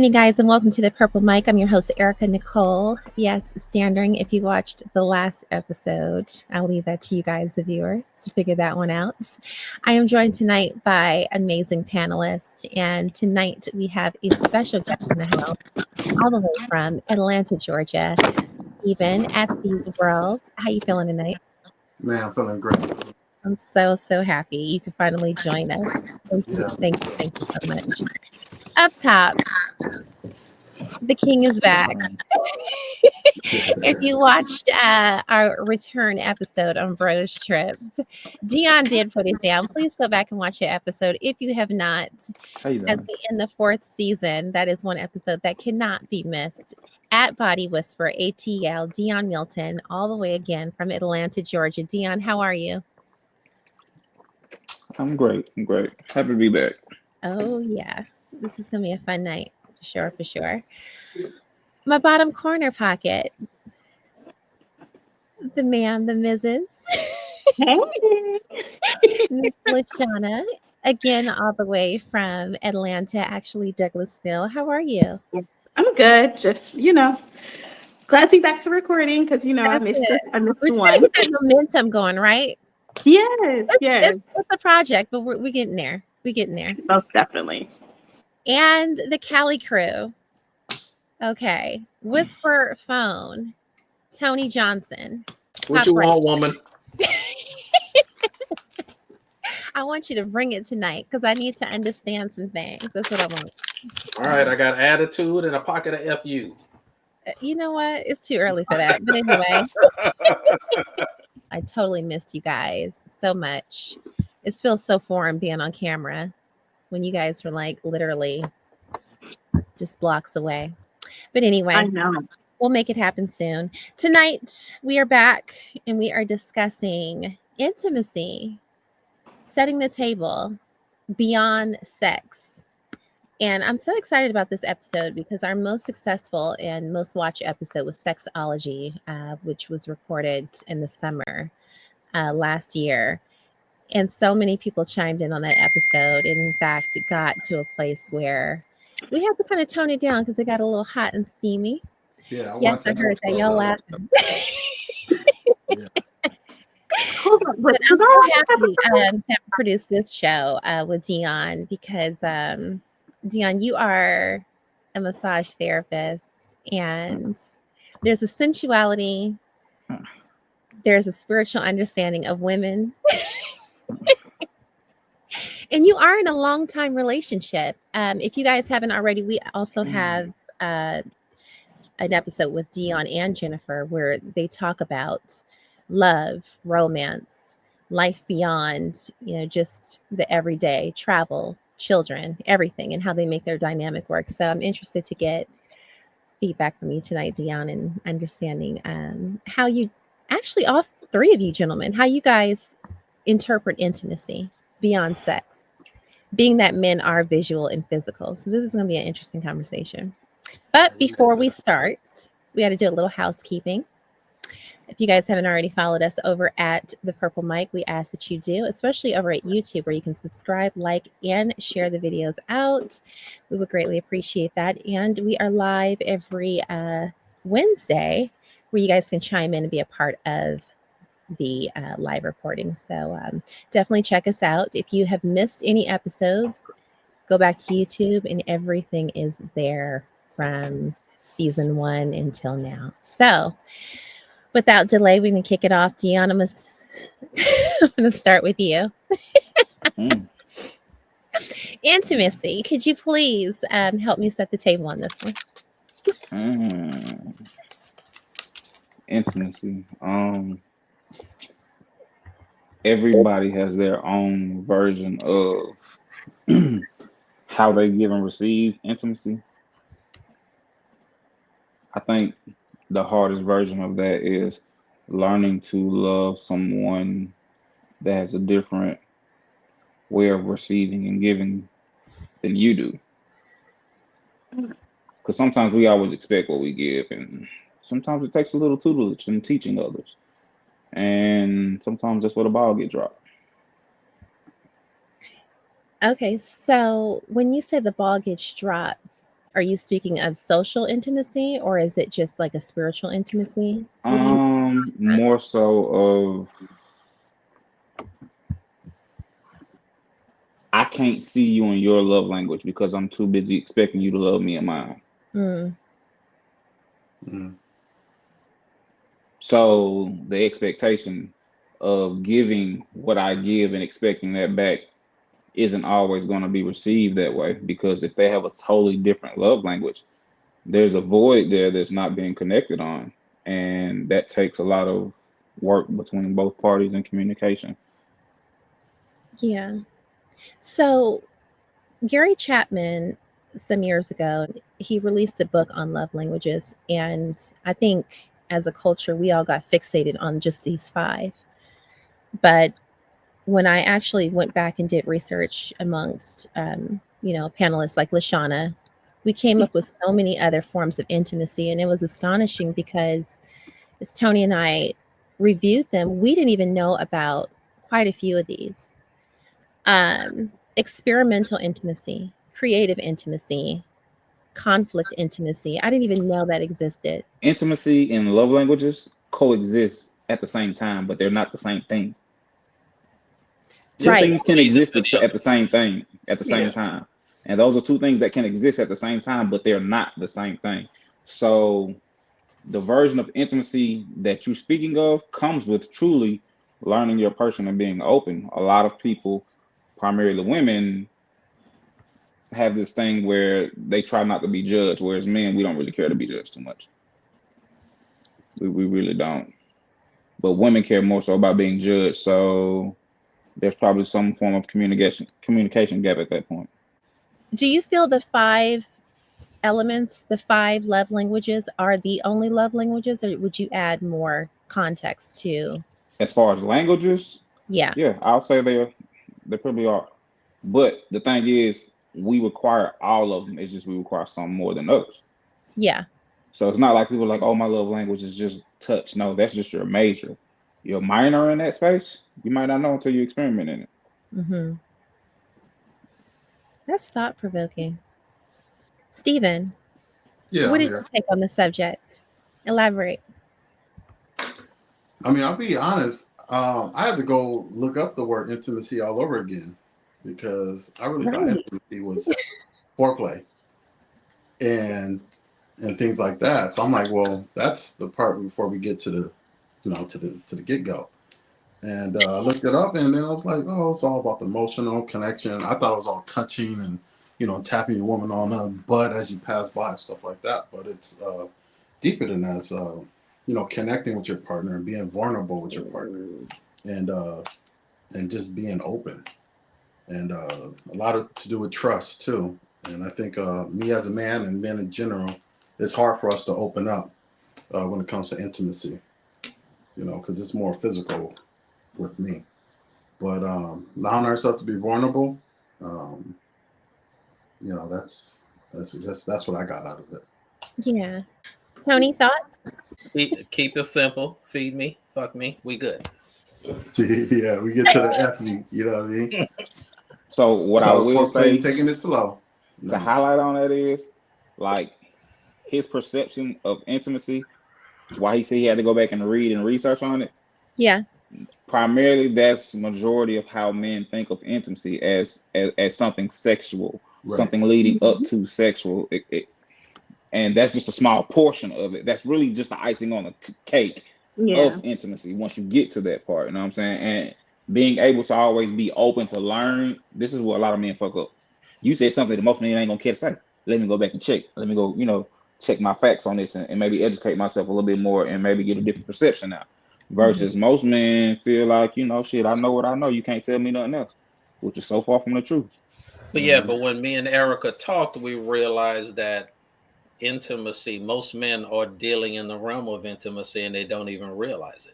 evening, guys, and welcome to the Purple Mic. I'm your host, Erica Nichole. Yes, standing. If you watched the last episode, I'll leave that to you guys, the viewers, to figure that one out. I am joined tonight by amazing panelists, and tonight we have a special guest in the house, all the way from Atlanta, Georgia, Stephen at Steve's World. How you feeling tonight? Man, I'm feeling great. I'm so happy you could finally join us. Thank you, Yeah. thank you so much. Up top, the king is back. If you watched our return episode on Bros Trips, Deon did put it down. Please go back and watch the episode if you have not. How you As doing? we in the fourth season, that is one episode that cannot be missed. At Body Whisper, ATL, Deon Milton, all the way again from Atlanta, Georgia. Deon, how are you? I'm great. I'm great. Happy to be back. Oh, yeah. This is going to be a fun night. For sure. My bottom corner pocket. The man, the Mrs. Miss Lashonna, again, all the way from Atlanta, actually Douglasville. How are you? I'm good. Just, glad to be back to recording because, I That's missed it. I missed We're trying one. to get that momentum going, right? Yes, yes. It's a project, but we're getting there. We're getting there. Most definitely. And the Cali crew. Okay. Whisper phone. Tony Johnson. What Top you right. want, woman? I want you to bring it tonight because I need to understand some things. That's what I want. All right, I got attitude and a pocket of FUs. You know what? It's too early for that. But anyway, I totally missed you guys so much. It feels so foreign being on camera when you guys were like literally just blocks away. But anyway, I know. we'll make it happen soon. Tonight, we are back and we are discussing intimacy, setting the table beyond sex. And I'm so excited about this episode because our most successful and most watched episode was Sexology, which was recorded in the summer last year. And so many people chimed in on that episode. And in fact, it got to a place where we had to kind of tone it down because it got a little hot and steamy. Yeah, Yes, I heard that. Y'all laughing. Hold on, But I'm so happy to produce this show with Deon because Deon, you are a massage therapist, and there's a sensuality, there's a spiritual understanding of women, and you are in a long-time relationship. If you guys haven't already, we also have an episode with Deon and Jennifer where they talk about love, romance, life beyond, just the everyday, travel, children, everything, and how they make their dynamic work. So I'm interested to get feedback from you tonight, Deon, and understanding how you actually, all three of you gentlemen, how you guys interpret intimacy beyond sex, being that men are visual and physical. So this is going to be an interesting conversation. But before we start, we got to do a little housekeeping. If you guys haven't already followed us over at the Purple Mic, we ask that you do, especially over at YouTube, where you can subscribe, like, and share the videos out. We would greatly appreciate that. And we are live every Wednesday, where you guys can chime in and be a part of the live recording. So definitely check us out. If you have missed any episodes, go back to YouTube, and everything is there from season 1 until now. So without delay, we can kick it off. Deon, I'm going to start with you. Intimacy. Could you please help me set the table on this one? Intimacy. Everybody has their own version of how they give and receive intimacy. I think the hardest version of that is learning to love someone that has a different way of receiving and giving than you do. Because sometimes we always expect what we give, and sometimes it takes a little tutelage in teaching others. And sometimes that's where the ball get dropped. Okay, so when you say the ball gets dropped, are you speaking of social intimacy, or is it just like a spiritual intimacy? What do you? More so of I can't see you in your love language because I'm too busy expecting you to love me in mine. So the expectation of giving what I give and expecting that back isn't always going to be received that way, because if they have a totally different love language, there's a void there that's not being connected on, and that takes a lot of work between both parties and communication. Yeah. So Gary Chapman, some years ago, he released a book on love languages, and I think as a culture, we all got fixated on just these 5. But when I actually went back and did research amongst, panelists like Lashonna, we came up with so many other forms of intimacy, and it was astonishing because as Tony and I reviewed them, we didn't even know about quite a few of these. Experimental intimacy, creative intimacy, conflict intimacy. I didn't even know that existed. Intimacy and love languages coexist at the same time, but they're not the same thing. Two Right. things can exist at the same thing at the same Yeah. time. And those are two things that can exist at the same time, but they're not the same thing. So the version of intimacy that you're speaking of comes with truly learning your person and being open. A lot of people, primarily women, have this thing where they try not to be judged, whereas men, we don't really care to be judged too much. We really don't. But women care more so about being judged. So there's probably some form of communication gap at that point. Do you feel the 5 elements, the 5 love languages, are the only love languages, or would you add more context to? As far as languages, Yeah. I'll say they probably are. But the thing is, we require all of them. It's just we require some more than others. Yeah. So it's not like people are like, oh, my love language is just touch. No, that's just your major. Your minor in that space, you might not know until you experiment in it. Mm-hmm. That's thought-provoking. Stephen, Yeah, what I'm is your here. take on the subject? Elaborate. I mean, I'll be honest. I had to go look up the word intimacy all over again because I really thought Right. intimacy was foreplay and things like that. So I'm like, well, that's the part before we get to the, to the get go. And I looked it up, and then I was like, oh, it's all about the emotional connection. I thought it was all touching and tapping your woman on the butt as you pass by, stuff like that. But it's deeper than that. It's connecting with your partner and being vulnerable with your partner, and just being open, and a lot to do with trust too. And I think me as a man and men in general, it's hard for us to open up when it comes to intimacy, because it's more physical with me. But allowing ourselves to be vulnerable, that's what I got out of it. Yeah. Tony, thoughts? Keep it simple. Feed me, fuck me. We good. Yeah, we get to the ethnic, you know what I mean? So what I will say, taking it slow. to highlight on that is, like, his perception of intimacy, why he said he had to go back and read and research on it. Yeah. Primarily, that's majority of how men think of intimacy as something sexual, Right. something leading up to sexual. And that's just a small portion of it. That's really just the icing on the cake of intimacy once you get to that part. You know what I'm saying? And being able to always be open to learn. This is what a lot of men fuck up. You said something that most men ain't gonna care to say. Let me go back and check. Let me go, check my facts on this and maybe educate myself a little bit more and maybe get a different perception now. Versus most men feel like, shit, I know what I know. You can't tell me nothing else, which is so far from the truth. But when me and Erica talked, we realized that intimacy, most men are dealing in the realm of intimacy and they don't even realize it.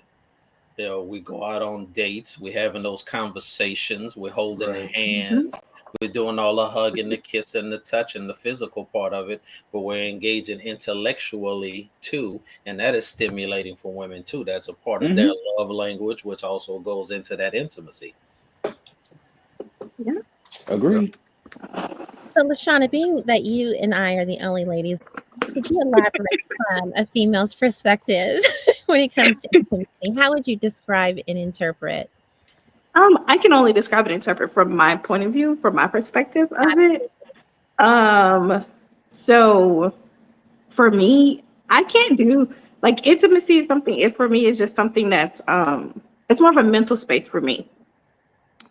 We go out on dates, we're having those conversations, we're holding hands, we're doing all the hugging, the kissing, the touching, the physical part of it, but we're engaging intellectually too, and that is stimulating for women too. That's a part of their love language, which also goes into that intimacy. Yeah. Agreed. So, Lashonna, being that you and I are the only ladies, could you elaborate from a female's perspective when it comes to intimacy? How would you describe and interpret? I can only describe and interpret from my point of view, from my perspective of it. So for me, I can't do like intimacy is something. It for me is just something that's it's more of a mental space for me.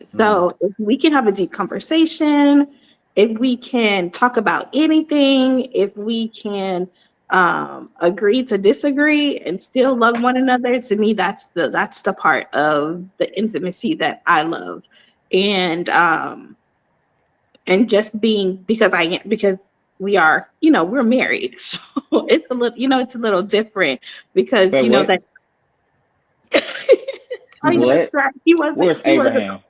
So if we can have a deep conversation, if we can talk about anything, if we can agree to disagree and still love one another, to me that's the part of the intimacy that I love. And just being because we are, we're married. So it's a little, it's a little different because Say what? that oh yeah, What? that's right. He wasn't Where's Abraham?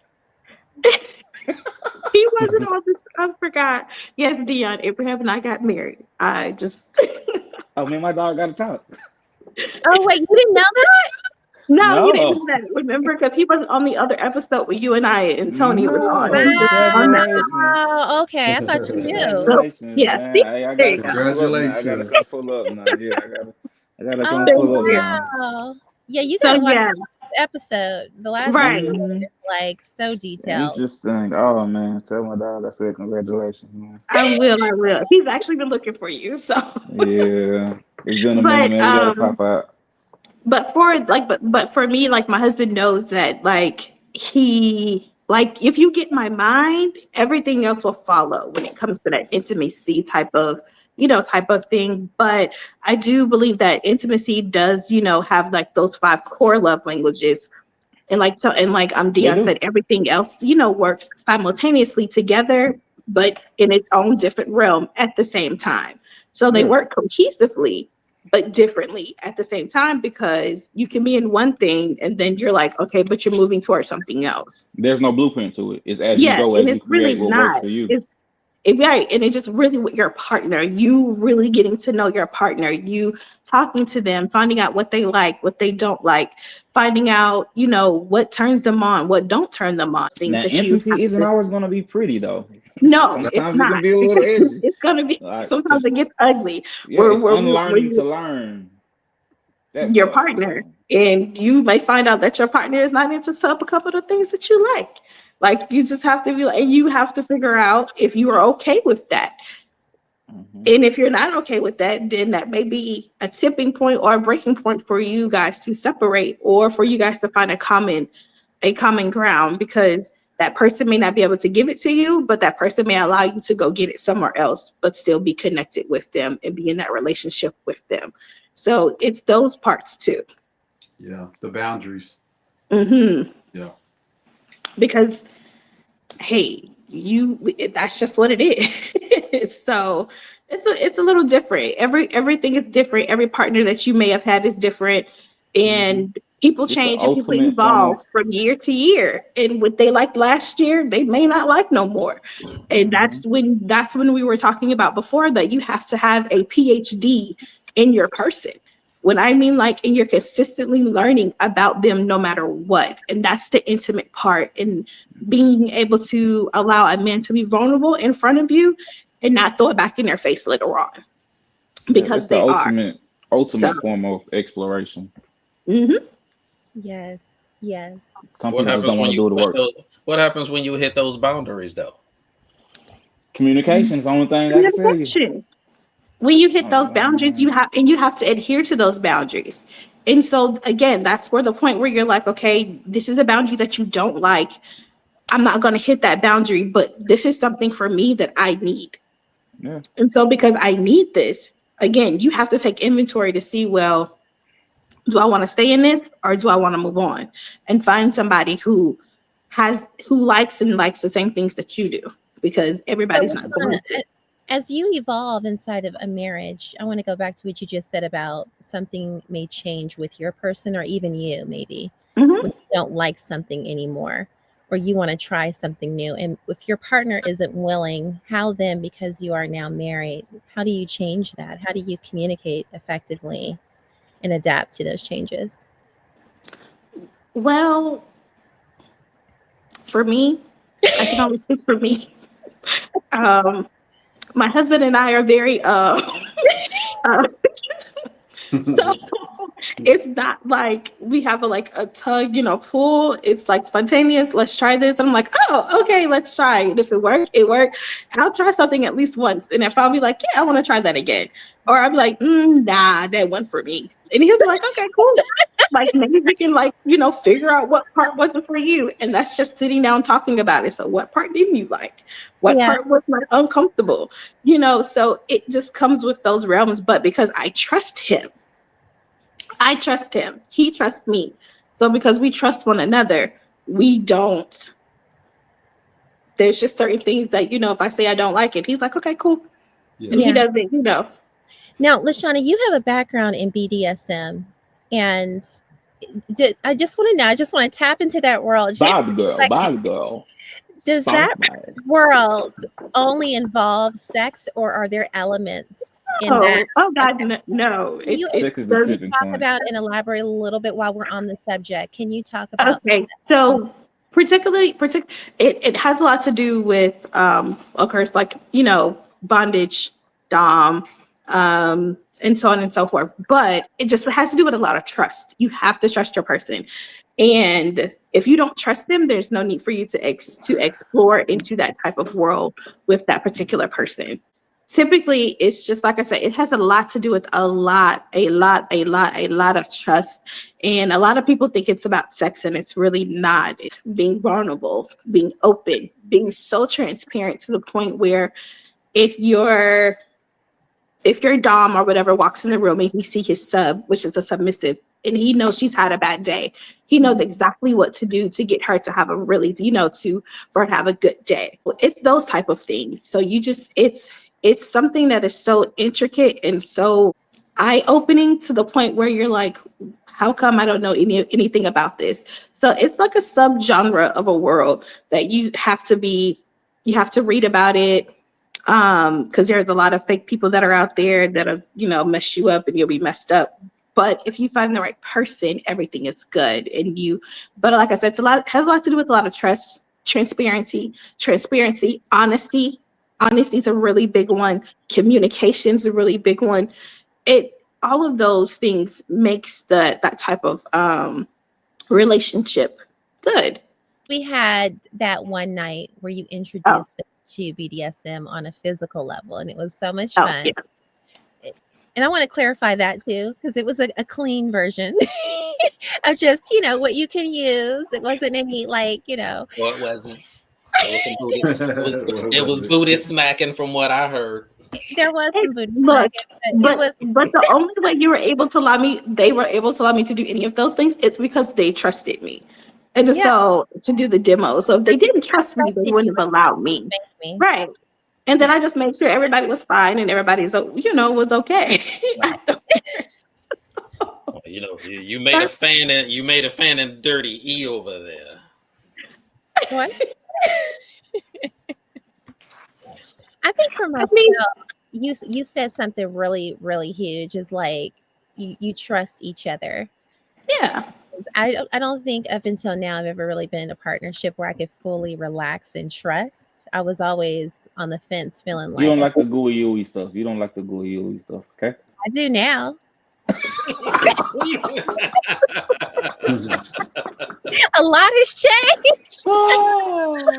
he wasn't on this. I forgot. Yes, Deon, Abraham and I got married. I just Oh, man, my dog got to talk. Oh, wait, you didn't know that? no, he didn't No. do that. Remember, because he wasn't on the other episode with you and I and Tony was on. No. He was on that one. Congratulations. Oh, okay. I thought you knew. So Congratulations, yeah, man. see, Hey, I there gotta you go. come pull up now. I gotta come Congratulations. pull up now. Yeah, I gotta come Oh, pull up Yeah. now. wow. Yeah, you So gotta watch yeah, the episode. The last right. episode Mhm. is like so detailed. Interesting. Oh man, tell my dog I said congratulations, man. I will. I will. He's actually been looking for you. So, Yeah, it's been a minute, but man. You gotta pop out. but for me, like my husband knows that like he like if you get my mind, everything else will follow when it comes to that intimacy type of thing. But I do believe that intimacy does, have like those five core love languages. And like They Deon do. said, everything else, works simultaneously together, but in its own different realm at the same time. So they Yeah. work cohesively, but differently at the same time because you can be in one thing and then you're like, okay, but you're moving towards something else. There's no blueprint to it. It's as you Yeah, go, and as you it's really create what works not. for you. Right, and it's just really with your partner. You really getting to know your partner. You talking to them, finding out what they like, what they don't like, finding out, what turns them on, what don't turn them on. Things Now, that you have intimacy isn't to. always gonna be pretty though. No, it's Sometimes it can not. be a little edgy. It's gonna be. Like, Sometimes cause it gets ugly. yeah, Where it's where where unlearning to you learn that your part. partner, So and you may find out that your partner is not into a couple of things that you like. Like you just have to be like, and you have to figure out if you are okay with that. mhm. And if you're not okay with that, then that may be a tipping point or a breaking point for you guys to separate or for you guys to find a common ground because that person may not be able to give it to you, but that person may allow you to go get it somewhere else, but still be connected with them and be in that relationship with them. So it's those parts too. Yeah, the boundaries. hmm Yeah. Because hey, that's just what it is. So it's a little different. Everything is different. Every partner that you may have had is different. Mhm. And people It's the change and people ultimate form evolve of from year to year. And what they liked last year, they may not like no more. And mhm. that's when we were talking about before that you have to have a PhD in your person. When I mean like, and you're consistently learning about them no matter what. And that's the intimate part. And being able to allow a man to be vulnerable in front of you and not throw it back in their face later on Yeah, because it's the they are. So, ultimate form of exploration. mhm. Yes. Yes. Some What people just don't happens want when to you do the push work. those? What happens when you hit those boundaries, though? Communication is the only thing I can tell you. Communication. When you hit those Oh boundaries, man. you have to adhere to those boundaries. And so again, that's where the point where you're like, okay, this is a boundary that you don't like. I'm not going to hit that boundary, but this is something for me that I need. Yeah. And so because I need this, again, you have to take inventory to see, well, do I want to stay in this or do I want to move on and find somebody who likes the same things that you do because So, everybody's not Lashonna, going to. as you evolve inside of a marriage, I want to go back to what you just said about something may change with your person or even you, maybe Mhm. when you don't like something anymore or you want to try something new. And if your partner isn't willing, how then, because you are now married, how do you change that? How do you communicate effectively and adapt to those changes? Well, for me, I can only speak for me. my husband and I are very so it's not like we have a tug, pull. It's like spontaneous. Let's try this. I'm like, oh, okay, let's try. And if it works, it worked. I'll try something at least once. And if I'll be like, yeah, I want to try that again. Or I'll be like, nah, that one for me. And he'll be like, okay, cool. Like maybe we can figure out what part wasn't for you. And that's just sitting down talking about it. So what part didn't you like? What part was like uncomfortable? So it just comes with those realms. But because I trust him, he trusts me. So because we trust one another, there's just certain things that, if I say I don't like it, he's like, okay, cool. Yeah. And he doesn't, Now, Lashonna, you have a background in BDSM, and I just want to know, I just want to tap into that world. Body girl. Does that world only involve sex, or are there elements in that? Oh God, no. Sex is the tipping talk point. about and elaborate a little bit while we're on the subject. Can you talk about? Okay, so particularly, it has a lot to do with, of course, like bondage, dom, and so on and so forth. But it just has to do with a lot of trust. You have to trust your person. And if you don't trust them, there's no need for you to explore into that type of world with that particular person. Typically, it's just like I said, it has a lot to do with a lot of trust. And a lot of people think it's about sex, and it's really not. It's being vulnerable, being open, being so transparent to the point where if your dom or whatever walks in the room and we see his sub, which is a submissive, and he knows she's had a bad day, he knows exactly what to do to get her to have a really, for her to have a good day. It's those type of things. So it's something that is so intricate and so eye-opening to the point where you're like, how come I don't know anything about this? So it's like a subgenre of a world that you have to read about it. Because there's a lot of fake people that are out there that'll, mess you up and you'll be messed up. But if you find the right person, everything is good. But like I said, it has a lot to do with a lot of trust, transparency, honesty. Honesty is a really big one. Communication is a really big one. All of those things makes that type of relationship good. We had that one night where you introduced us to BDSM on a physical level, and it was so much fun. Yeah. And I want to clarify that too, because it was a clean version of just, what you can use. It wasn't any Well, it wasn't. It was booty smacking from what I heard. There was some booty smacking, but the only way they were able to allow me to do any of those things, it's because they trusted me. And so to do the demo. So if they didn't trust me, they wouldn't have allowed me. Right. And then I just made sure everybody was fine and everybody's, was okay. You made a fan and dirty E over there. What? I think for myself, you said something really, really huge. Is like you trust each other. Yeah. I don't think up until now I've ever really been in a partnership where I could fully relax and trust. I was always on the fence, feeling like you don't like the gooey stuff. You don't like the gooey stuff, okay? I do now. A lot has changed.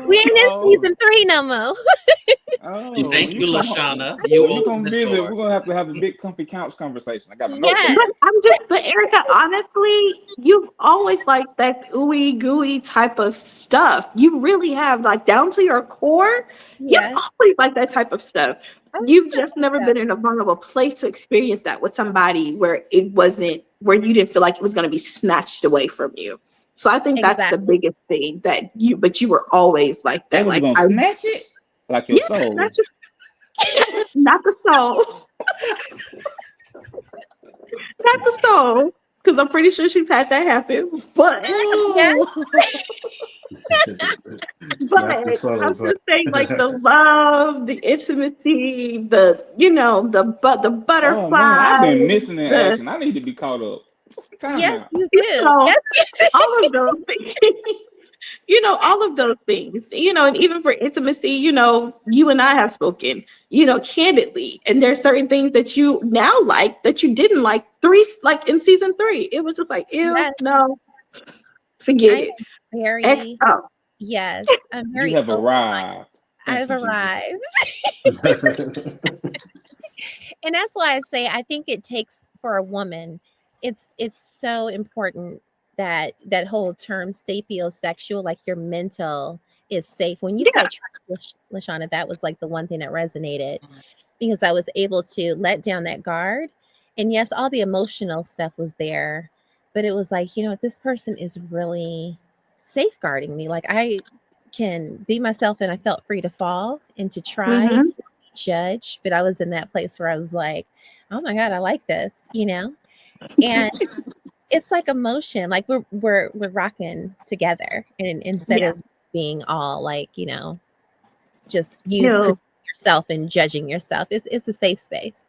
We ain't in season 3 no more. Thank you, Lashonna. We're gonna have to have a big comfy couch conversation. I got to know. But Erica, honestly, you've always liked that ooey gooey type of stuff. You really have, like, down to your core. Yeah, you always like that type of stuff. You've just never been in a vulnerable place to experience that with somebody where you didn't feel like it was going to be snatched away from you. So I think that's the biggest thing but you were always like that. Like, I snatch it like your soul. Not the soul. Not the soul. Because I'm pretty sure she's had that happen. But I'm just saying, like, the love, the intimacy, the butterfly. Oh, man, I've been missing in action. I need to be caught up. Yes, you do. All of those things. all of those things, and even for intimacy, you and I have spoken, candidly. And there's certain things that you now like that you didn't like in season 3. It was just like, ew, Yes, no, forget I it. am X very, oh. yes, I'm You very have open. arrived. Thank I've you, Jesus. arrived. And that's why I say I think it takes for a woman, it's so important that that whole term sapiosexual, like your mental is safe. When you Yeah. said trust, Lashonna, that was like the one thing that resonated because I was able to let down that guard. And yes, all the emotional stuff was there, but it was like, this person is really safeguarding me. Like I can be myself and I felt free to fall and to try Mm-hmm. judge, but I was in that place where I was like, oh my God, I like this, And it's like emotion, like we're rocking together and instead Yeah. of being all like, just you No. yourself and judging yourself. It's a safe space.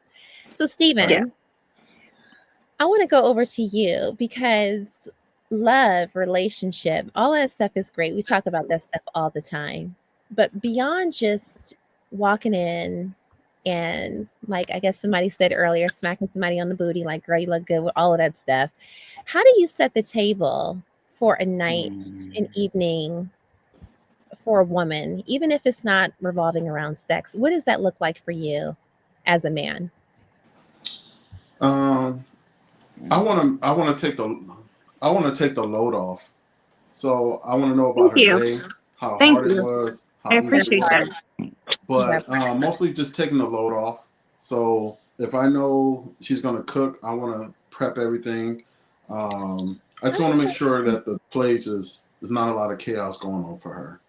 So Yeah. Stephen, I want to go over to you because love, relationship, all that stuff is great. We talk about that stuff all the time. But beyond just walking in and, like, I guess somebody said earlier, smacking somebody on the booty, like, girl, you look good, with all of that stuff. How do you set the table for a night, an evening for a woman, even if it's not revolving around sex? What does that look like for you as a man? I want to take the load off. So I want to know Thank about her you. day, how Thank hard it you. was, I how easy it appreciate that. was, but mostly just taking the load off. So if I know she's gonna cook, I want to prep everything. I just want to make sure that the place is there's not a lot of chaos going on for her.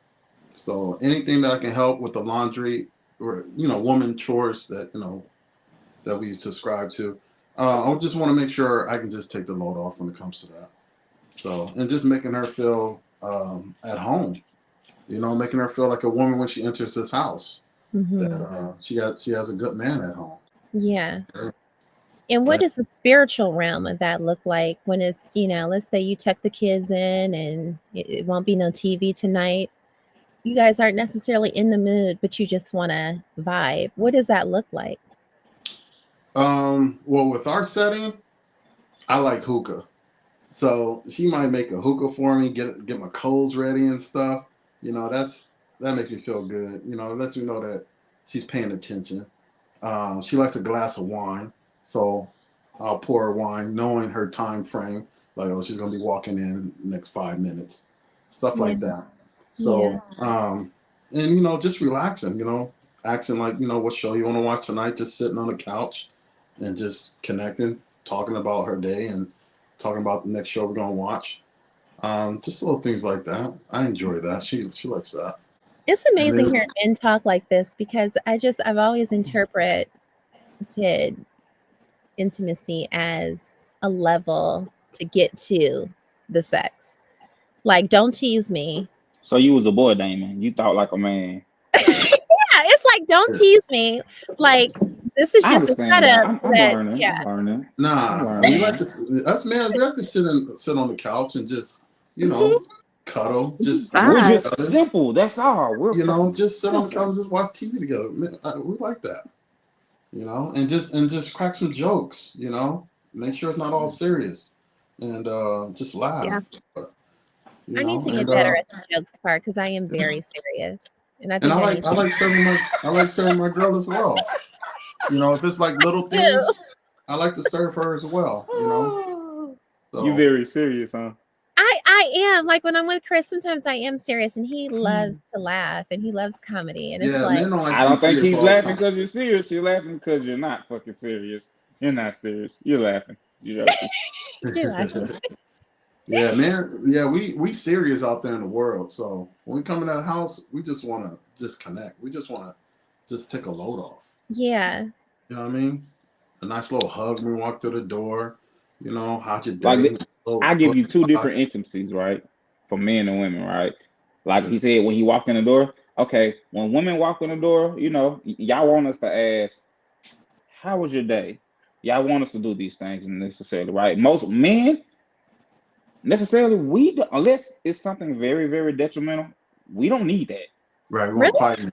So anything that I can help with the laundry or woman chores that that we subscribe to, I just want to make sure I can just take the load off when it comes to that. So and just making her feel at home, making her feel like a woman when she enters this house. That Mhm. she has a good man at home. Yeah. And what That does the spiritual realm of that look like when it's, let's say you tuck the kids in and it won't be no TV tonight. You guys aren't necessarily in the mood, but you just want to vibe. What does that look like? well, with our setting, I like hookah. So she might make a hookah for me, get my coals ready and stuff. That makes me feel good. It lets me know that she's paying attention. She likes a glass of wine, so I'll pour her wine, knowing her time frame. Like, oh, she's gonna be walking in the next 5 minutes, stuff Yeah. like that. Yeah. So, and just relaxing. Acting like what show you want to watch tonight. Just sitting on the couch and just connecting, talking about her day and talking about the next show we're gonna watch. Just little things like that. I enjoy that. She likes that. It's And amazing then, hearing men talk like this because I've always interpreted intimacy as a level to get to the sex. Like, don't tease me. So you was a boy, Damon. You thought like a man. Yeah, it's like, don't tease me. Like, this is I just a understand that. setup I'm that, learning. yeah. I'm learning. I'm nah, we learning. like to us man. We like to sit on the couch and just Mhm. cuddle, Just just We're talk to vibe. each just other. simple. That's all. We're fucking Just sit on the couch simple. and just watch TV together. Man, we like that. And just crack some jokes. Make sure it's not all serious, and just Yeah. laugh. But, I need to get and better at the jokes part because I am very serious. And I and think I need I like serving my girl as well. If it's like little to. things, I like to serve her as well. You So very serious, huh? I am like when I'm with Chris, sometimes I am serious and he loves to laugh and he loves comedy. And it's yeah, like, men don't like I to be don't think serious he's all the laughing time. because you're serious. He's laughing because you're not fucking serious. You're not serious. You're laughing. You're joking. you're laughing. Yeah, man. Yeah, we serious out there in the world. So when we come in that house, we just want to just connect. We just want to just take a load off. Yeah. You know what I mean? A nice little hug when we walk through the door. How's your Like day? Little I give foot you two massage. different intimacies, right? For men and women, right? Like he said, when he walked in the door, okay, when women walk in the door, y'all want us to ask, how was your day? Y'all want us to do these things necessarily, right? Most men, necessarily unless it's something very, very detrimental, we don't need that. Right. We Really? want quietness.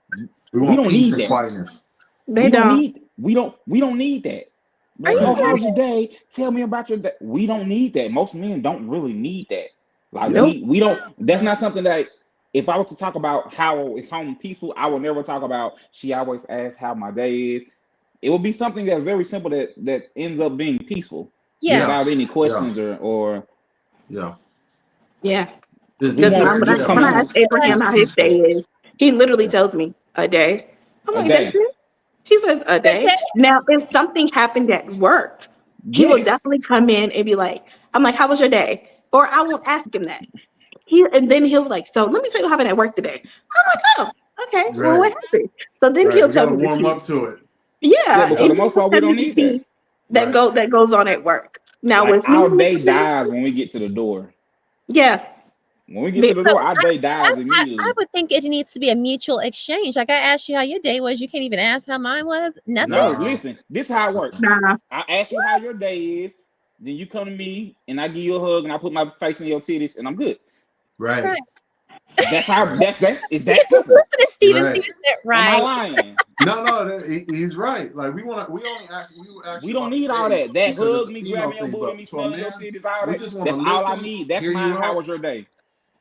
We We want don't peace need and that. quietness. They don't. We don't need that. Are Like, you oh, Right. serious? how's your day? Tell me about your day. We don't need that. Most men don't really need that. Like Yeah. we don't. That's not something that. If I was to talk about how it's home peaceful, I would never talk about. She always asks how my day is. It would be something that's very simple that ends up being peaceful Yeah. Yeah. without any Yeah. questions or Yeah. Yeah. It's we Because very, won't when just yeah. come I home ask Abraham It's how his day peaceful. is, he literally Yeah. tells me a day. I'm a like, that's day. it? He says a That's day. it. Now, if something happened at work, he will Yes. definitely come in and be like, I'm like, how was your day? Or I won't ask him that. And then he'll be like, so let me tell you what happened at work today. I'm like, oh, okay. Well, Right. what happened? So then Right. he'll We tell got to me the warm tea. up to it. Yeah, Yeah, but and for the he most will part, we tell me don't the need that. tea Right. that goes on at work. Now Like with me, our day dies when we get to the door. yeah, When we get to be- the So door, our day dies I immediately. would think it needs to be a mutual exchange. Like I asked you how your day was. You can't even ask how mine was. Nothing. No, No. listen, this is how it works. nah. I ask you how your day is, then you come to me and I give you a hug and I put my face in your titties and I'm good. Right. Right. That's how Right. it's that simple. Listen to Steven. Right. Steven said, Am I right. lying? No, he's right. Like we only ask We you don't about the need all day that. That because it's hug, a me female grabbing your thing, booty, but me to a smelling your man, titties, all we that. just want to That's all I listen, need. That's hear mine. you How out. was your day?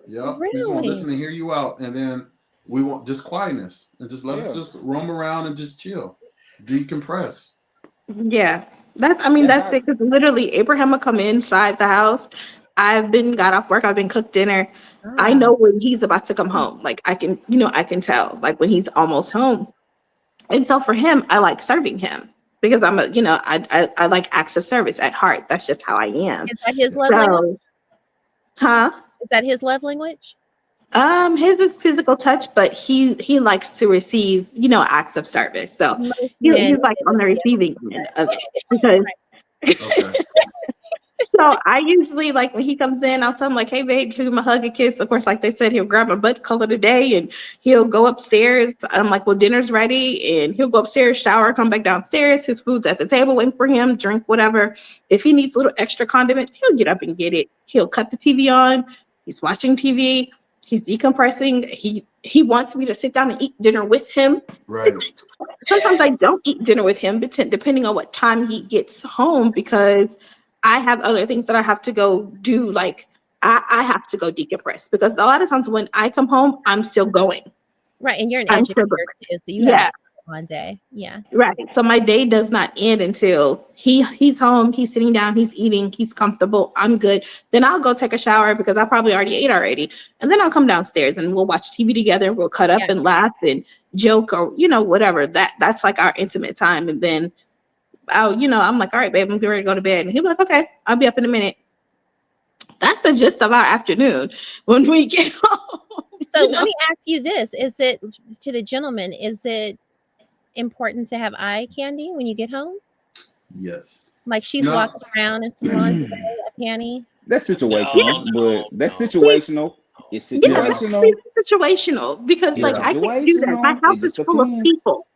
Yeah, we just want to Really? listen and hear you out, and then we want just quietness and just let us Yeah. just roam around and just chill, decompress. Yeah, that's. I mean, That's that's how it. Because literally, Abraham will come inside the house. Got off work. I've been cooked dinner. I Ah. know when he's about to come home. Like I can, I can tell. Like when he's almost home. And so for him, I like serving him because I like acts of service at heart. That's just how I am. Is that his love language? So, huh? Is that his love language? His is physical touch, but he likes to receive, acts of service. So Most men he's like do on the it. receiving end of it because Okay. so I usually like when he comes in, I'll tell him like, "Hey, babe, give him a hug, a kiss." Of course, like they said, he'll grab my butt, call it a day, and he'll go upstairs. I'm like, "Well, dinner's ready," and he'll go upstairs, shower, come back downstairs. His food's at the table, waiting for him. Drink whatever. If he needs a little extra condiments, he'll get up and get it. He'll cut the TV on. He's watching TV. He's decompressing. He wants me to sit down and eat dinner with him. Right. Sometimes I don't eat dinner with him, but depending on what time he gets home, because I have other things that I have to go do. Like I have to go decompress because a lot of times when I come home, I'm still going. Right. And you're an I'm educator still going. too, so you have a Yeah, one day. Yeah. right. So my day does not end until he's home, he's sitting down, he's eating, he's comfortable, I'm good. Then I'll go take a shower because I probably already ate already. And then I'll come downstairs and we'll watch TV together, we'll cut up Yeah. and laugh and joke or whatever. That's like our intimate time. And then I'm like, all right, babe, I'm getting ready to go to bed. And he'll be like, okay, I'll be up in a minute. That's the gist of our afternoon when we get home. So let me ask you this. Is it to the gentleman, is it important to have eye candy when you get home? Yes. Like she's No. walking around in some lingerie, a panty? that's Yeah. situational, but that's See, situational. It's yeah, Yeah. situational. it's situational because It's like Yeah. I can't do that. My situational. It house is just full of depends. people.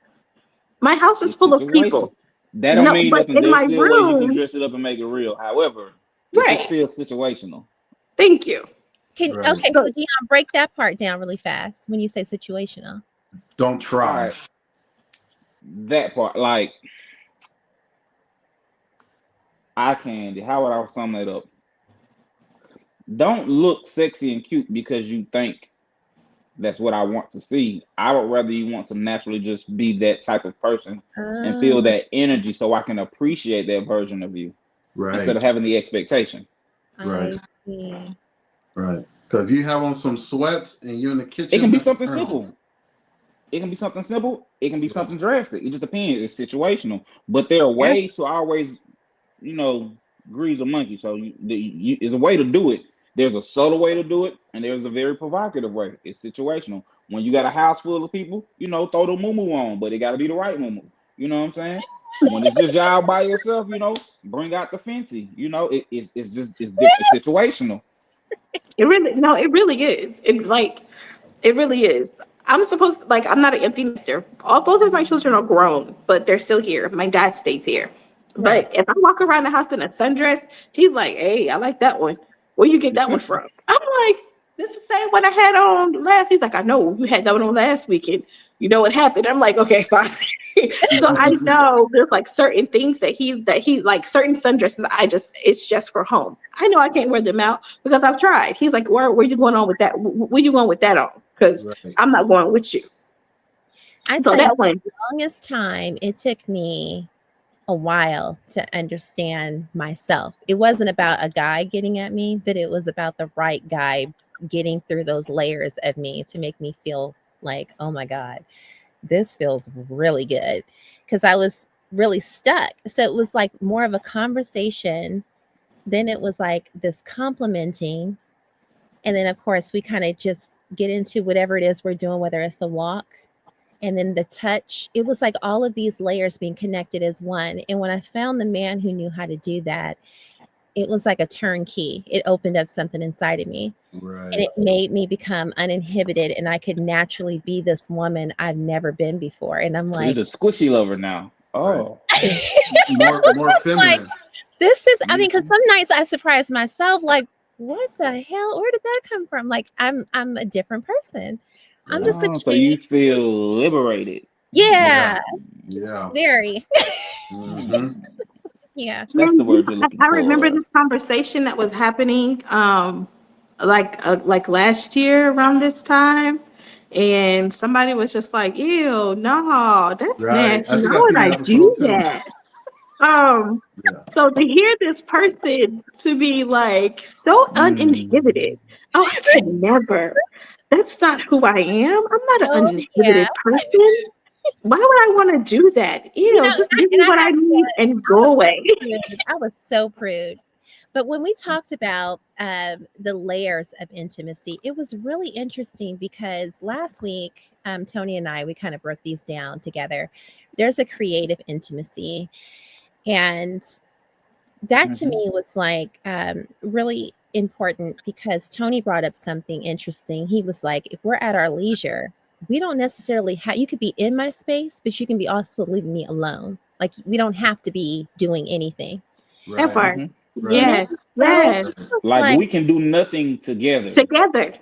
My house is It's full of situation. people. That don't No, mean but nothing. in There's my still a way you can room, dress it up and make it real. However, it's just right. still situational. Thank you. Right. Okay, So so Deon, break that part down really fast when you say situational. Don't All try. right, that part, like eye candy. How would I sum that up? Don't look sexy and cute because you think that's what I want to see. I would rather you want to naturally just be that type of person and feel Oh, that energy so I can appreciate that version of you instead Right. of having the expectation. I Right. see. Right. Because if you have on some sweats and you're in the It can kitchen, be that's a something turn on. simple. It can be something simple. It can be Yeah. something drastic. It just depends. It's situational. But there are yeah, ways to always, grease a monkey. So there's a way to do it. There's a subtle way to do it, and there's a very provocative way. It's situational. When you got a house full of people, throw the moo on, but it got to be the right moo. You know what I'm saying? When it's just y'all by yourself, bring out the fancy. It's situational. it really is. It really is. I'm not an empty nester. Both of my children are grown, but they're still here. My dad stays here. Right. But if I walk around the house in a sundress, he's like, hey, I like that one. Where you get that one from? I'm like, this is the same one I had on last. He's like, I know you had that one on last weekend. You know what happened? I'm like, okay, fine. So I know there's like certain things that he like certain sundresses. It's just for home. I know I can't wear them out because I've tried. He's like, where you going on with that? Where you going with that on? Because I'm not going with you. I So tell you, that one, the longest time it took me a while to understand myself. It wasn't about a guy getting at me, but it was about the right guy getting through those layers of me to make me feel like, oh my God, this feels really good. Because I was really stuck. So it was like more of a conversation. Then it was like this complimenting. And then, of course, we kind of just get into whatever it is we're doing, whether it's the walk and then the touch. It was like all of these layers being connected as one. And when I found the man who knew how to do that, it was like a turnkey. It opened up something inside of me. Right. And it made me become uninhibited, and I could naturally be this woman I've never been before. And I'm So you're like, the squishy lover now. Oh, More feminine. like, this is, I mean, because some nights I surprise myself, like, what the hell? Where did that come from? Like, I'm a different person. I'm just a oh, so chick. you feel liberated. Yeah, Yeah. very. Mhm. Yeah. That's the word you're looking I remember for. this conversation that was happening like last year around this time. And somebody was just like, ew, no, that's Right. nasty. I think Why I would seen I that episode do too. that? Um, Yeah. so to hear this person to be like so uninhibited, oh, I could never. That's not who I am. I'm not an Oh, yeah. uninhibited person. Why would I want to do that? You know, Ew, just give and me what I need and go away. prude. I was so prude. But when we talked about the layers of intimacy, it was really interesting because last week, Tony and I, we kind of broke these down together. There's a creative intimacy. And that to me was like really important because Tony brought up something interesting. He was like, if we're at our leisure, we don't necessarily have, you could be in my space, but you can be also leaving me alone. Like we don't have to be doing anything. That Right. part. Right. You know? Yes. So Yes. it was Like like, we can do nothing together. Together.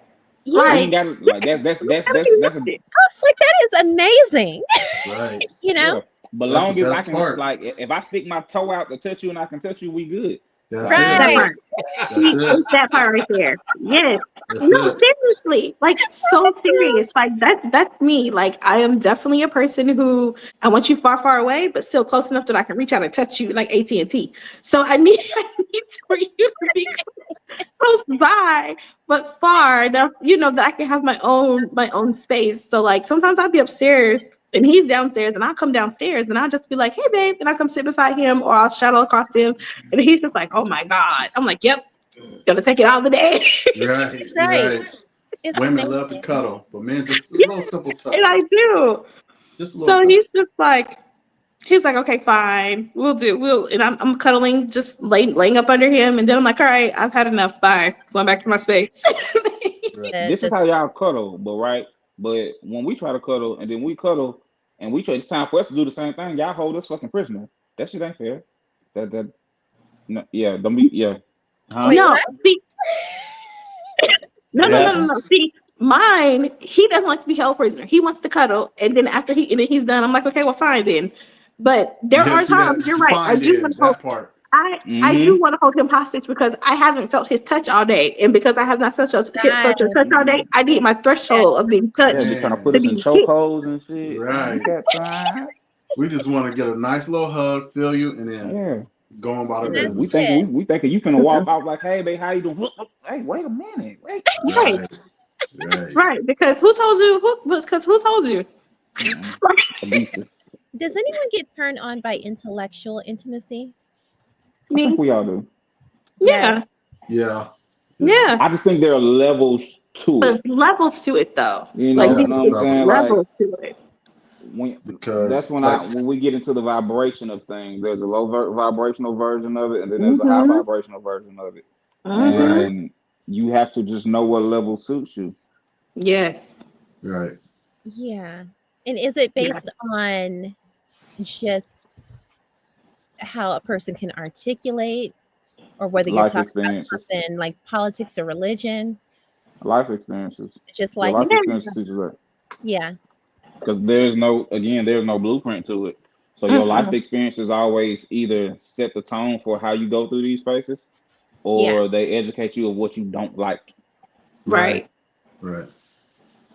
yeah, We I ain't got like yes, that's we gotta do that's a nothing. was like, that is amazing. Right. You know? yeah. But That's long the as I best can part. like if I stick my toe out to touch you and I can touch you, we good. That's Like, That Right. part. That's See, it. it's that part right there. Yes. That's No, it. seriously. Like so serious. Like that's me. Like I am definitely a person who I want you far, far away, but still close enough that I can reach out and touch you like AT&T. So I need for you to be close by, but far enough, that I can have my own space. So like sometimes I'll be upstairs and he's downstairs and I'll come downstairs and I'll just be like, hey babe, and I'll come sit beside him or I'll shadow across him. And he's just like, oh my God. I'm like, yep, gonna take it all the day. Right. Right. Right. It's Women amazing. love to cuddle, but men just a little simple touch. And I do. Just a little So touch. he's like, okay, fine, and I'm cuddling, just laying up under him, and then I'm like, all right, I've had enough. Bye. Going back to my space. Right. this is how y'all cuddle, but right. But when we try to cuddle and then we cuddle and we try, it's time for us to do the same thing. Y'all hold us fucking prisoner. That shit ain't fair. That no, yeah, don't be yeah. Huh? Wait, No, what? see, no, What no, no, no, happened? no. See, mine, he doesn't like to be held prisoner. He wants to cuddle, and then after he's done, I'm like, okay, well, fine then. But there Yeah, are see times, that you're right. I fine do then, want to hold. that part. I do want to hold him hostage because I haven't felt his touch all day, and because I have not Right. felt your touch all day, I need my Yeah. threshold of being Yeah, be touched trying to put to us in be hit. chokeholds and shit. Right. Ain't got time. We just want to get a nice little hug, feel you, and then Yeah. go on about our And that's We business. thinking it. we thinking you finna walk out like, hey babe, how you doing? Hey, wait a minute. Wait. Right, Right. Right. right. Because who told you? Because who told you? Abusive. Does anyone get turned on by intellectual intimacy? I think Me? we all do. Yeah, Yeah. yeah. I just think there are levels to There's it. levels to it, though. You Like know, Yeah. know what I'm it's saying? Like levels to it. when Because that's when like when we get into the vibration of things. There's a low vibrational version of it, and then there's a high Mm-hmm. vibrational version of it. Mm-hmm. right, And you have to just know what level suits you. Yes. right. Yeah. And is it Yeah. based on just how a person can articulate or whether you're Life talking about experiences. something like politics or religion, Life experiences. just Your life. life experiences teach you that. Yeah. Because there's no blueprint to it. So your life Mm-mm. experiences always either set the tone for how you go through these spaces, Yeah. or they educate you of what you don't like. Right. Right.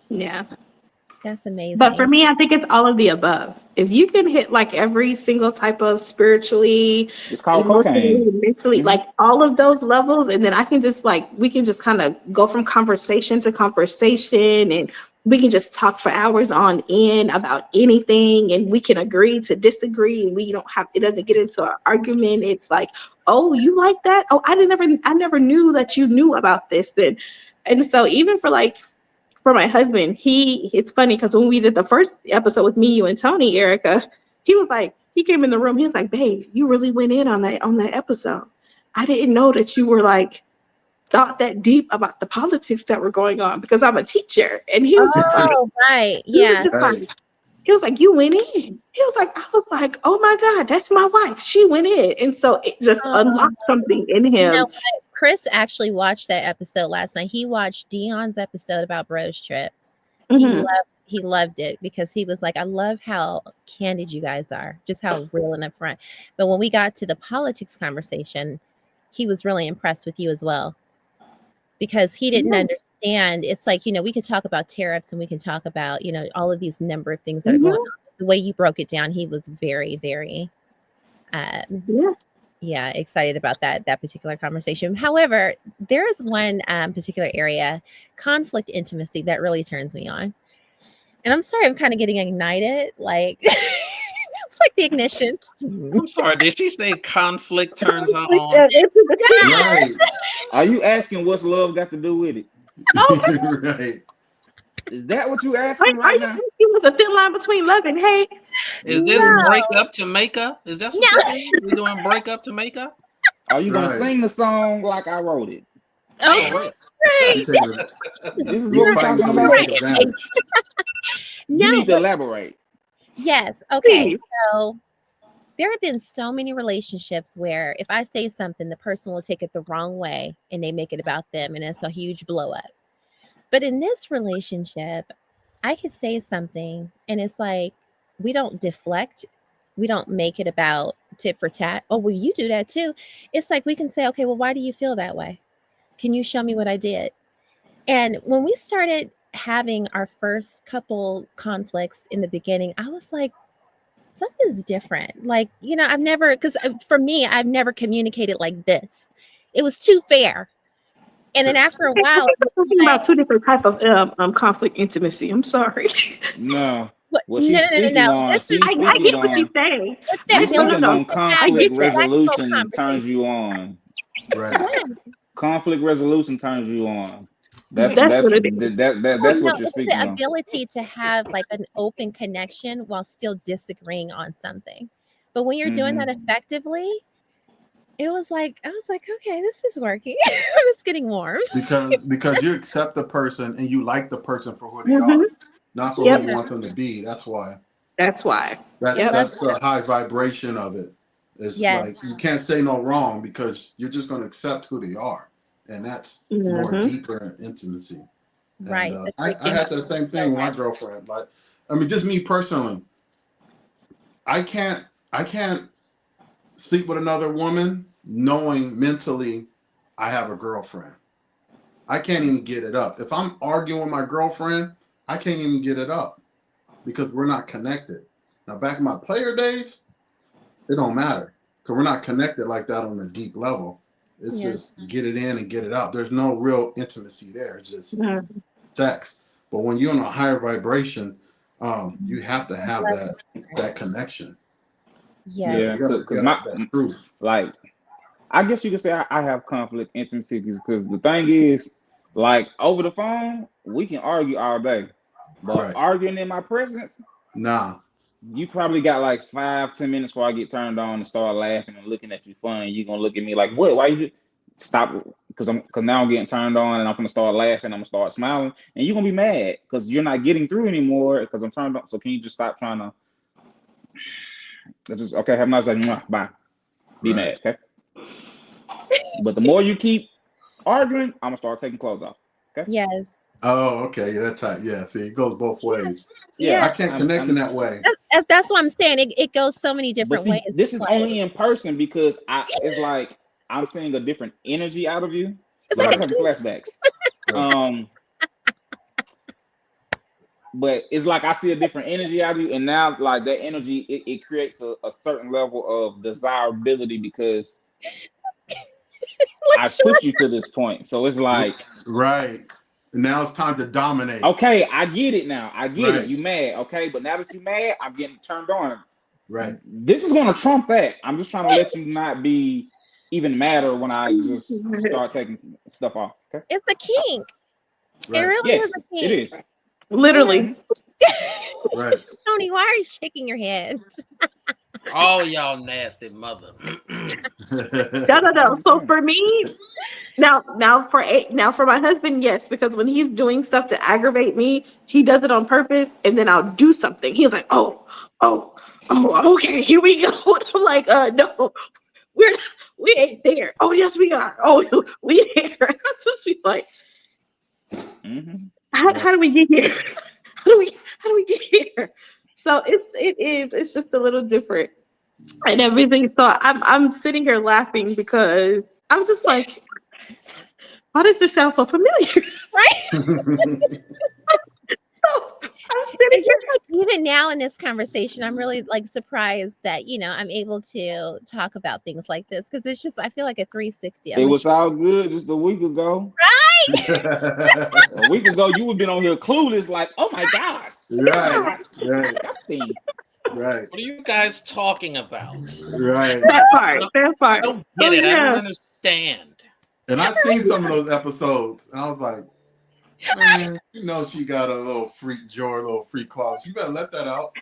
Yeah. That's But for amazing. me, I think it's all of the above. If you can hit like every single type of spiritually, It's called cocaine. emotionally, mentally, Hmm. like all of those levels, and then I can just like we can just kind of go from conversation to conversation, and we can just talk for hours on end about anything, and we can agree to disagree, and we don't have it doesn't get into an argument. It's like, oh, you like that? Oh, I never knew that you knew about this. And so even for like for my husband, it's funny because when we did the first episode with me, you and Tony, Erica, he was like, he came in the room, he was like, babe, you really went in on that episode. I didn't know that you were like thought that deep about the politics that were going on because I'm a teacher. And he was just like, Oh, right. he was Yeah. just Hey, like, he was like, you went in. He was like, I was like, oh my God, that's my wife. She went in. And so it just Um, unlocked something in you know him. what? Chris actually watched that episode last night. He watched Dion's episode about bros trips. Mhm. He loved it because he was like, I love how candid you guys are, just how real and upfront. But when we got to the politics conversation, he was really impressed with you as well because he didn't Yeah. understand. It's like, we could talk about tariffs and we can talk about, all of these number of things that are going Mhm. on. The way you broke it down, he was very, very um, Yeah. yeah, excited about that particular conversation. However, there is one particular area, conflict intimacy, that really turns me on. And I'm sorry, I'm kind of getting ignited. Like it's like the ignition. I'm sorry. Did she say conflict turns her Like, on? right. Are you asking what's love got to do with it? oh, Right. Is that what you asking like, are right you now? thinking there's a thin line between love and hate? Is this No, break up to make up? Is that no. what you're saying? We're doing break up to make up? Are you gonna Right. sing the song like I wrote it? Oh, Okay, really? You great. taking This is you what we're fighting talking so we about. take advantage. You No, need to but elaborate. yes. Okay. Please. So there have been so many relationships where if I say something, the person will take it the wrong way and they make it about them and it's a huge blow up. But in this relationship, I could say something and it's like we don't deflect. We don't make it about tit for tat. Oh, well, you do that too. It's like we can say, okay, well, why do you feel that way? Can you show me what I did? And when we started having our first couple conflicts in the beginning, I was like, something's different. Like, I've never, because for me, I've never communicated like this. It was too fair. And then after a Okay, I while, think it was we're talking like, about two different type of conflict intimacy. I'm sorry. No. what? What No, she's no, no, no, speaking no. on, This is she's I speaking get what on, she's saying. what's the she's No, no, speaking ability no. on to have I conflict get that. respectful resolution turns conversation. you on. Right. Yes. Conflict resolution turns you on. That's Yes. That's that's what it that, is. that, that Well, that's no, what you're it's the speaking on. ability to have like an open connection while still disagreeing on something. But when you're doing Hmm. that effectively, it was like, I was like, okay, this is working. It's getting warm. Because you accept the person and you like the person for who they Hmm. are, not for who Yep. you Yeah, want them to be. That's why. That's why. I Yep. love That's the that. high vibration of it. It's Yes, like you can't say no wrong because you're just going to accept who they are, and that's more Hmm. deeper intimacy. And right. That's I reaching had out the same so thing with my much. girlfriend. Like, I mean, just me personally, I can't sleep with another woman knowing mentally I have a girlfriend. I can't even get it up. If I'm arguing with my girlfriend, I can't even get it up because we're not connected. Now, back in my player days, it don't matter because we're not connected like that on a deep level. It's Yeah. just get it in and get it out. There's no real intimacy there. It's just Hmm. sex. But when you're in a higher vibration, you have to have Love that connection. Yes. Yeah, You gotta because get that truth. like I guess you could say I have conflict intimacy because the thing is, like over the phone, we can argue all day, but Right. arguing in my presence, Nah. you probably got like 5-10 minutes before I get turned on and start laughing and looking at you funny. You're gonna look at me like, what? Why you stop? Because now I'm getting turned on and I'm gonna start laughing. I'm gonna start smiling, and you're gonna be mad because you're not getting through anymore because I'm turned on. So can you just stop trying to? Just okay. Have a nice day. Mwah, bye. Be Right. mad. Okay. But the more you keep arguing, I'm gonna start taking clothes off. Okay. Yes. Oh, okay. Yeah, that's right. Yeah, see, it goes both ways. Yeah. I can't connect in that way. That's what I'm saying. It goes so many But different see, ways. this It's is like, only in person because it's like I'm seeing a different energy out of you. it's Look, like I'm having flashbacks. But it's like I see a different energy out of you, and now like that energy, it creates a certain level of desirability because I pushed you to this point. So it's like, right. Now it's time to dominate. okay, I get it now. I get Right. it. You mad, okay? But now that you mad, I'm getting turned on. Right. This is gonna trump that. I'm just trying to let you not be even madder when I just start taking stuff off. Okay. it's a kink. It Right. really is Yes, a kink. it is. Literally. Right. Tony, why are you shaking your head? All y'all nasty mother. No. So for me, now for my husband, yes, because when he's doing stuff to aggravate me, he does it on purpose, and then I'll do something. He's like, oh, okay, here we go. I'm like, no, we ain't there. Oh, yes, we are. Oh, we there. I'm just be like, how do we get here? How do we get here? So it's just a little different and everything. So I'm sitting here laughing because I'm just like, why does this sound so familiar? Right? I'm sitting And here. just like even now in this conversation, I'm really like surprised that I'm able to talk about things like this because it's just I feel like a 360. It was all good just a week ago. Right. A week ago, you would have been on here clueless, like, oh my gosh, Right. that's disgusting. Right. What are you guys talking about? Right. That part. I don't get it. I don't understand. And I've seen some of those episodes, and I was like, man, she got a little freak drawer, a little freak closet. You better let that out.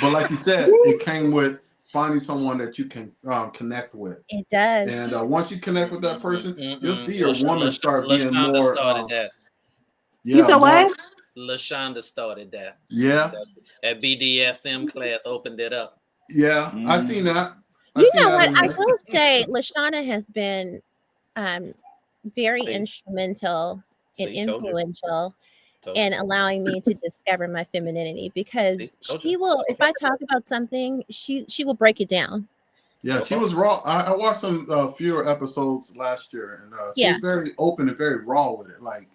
But like you said, it came with finding someone that you can connect with. It does. And once you connect with that person, you'll see your woman start being Lashonda more. started that. Yeah, you said what? Lashonda started that. Yeah. At BDSM class opened it up. Yeah, I've seen that. You know what? I will say Lashonna has been very instrumental and influential in allowing me to discover my femininity because she will, if I talk about something, she will break it down. Yeah, she was raw. I watched some fewer episodes last year, and she was very open and very raw with it. Like,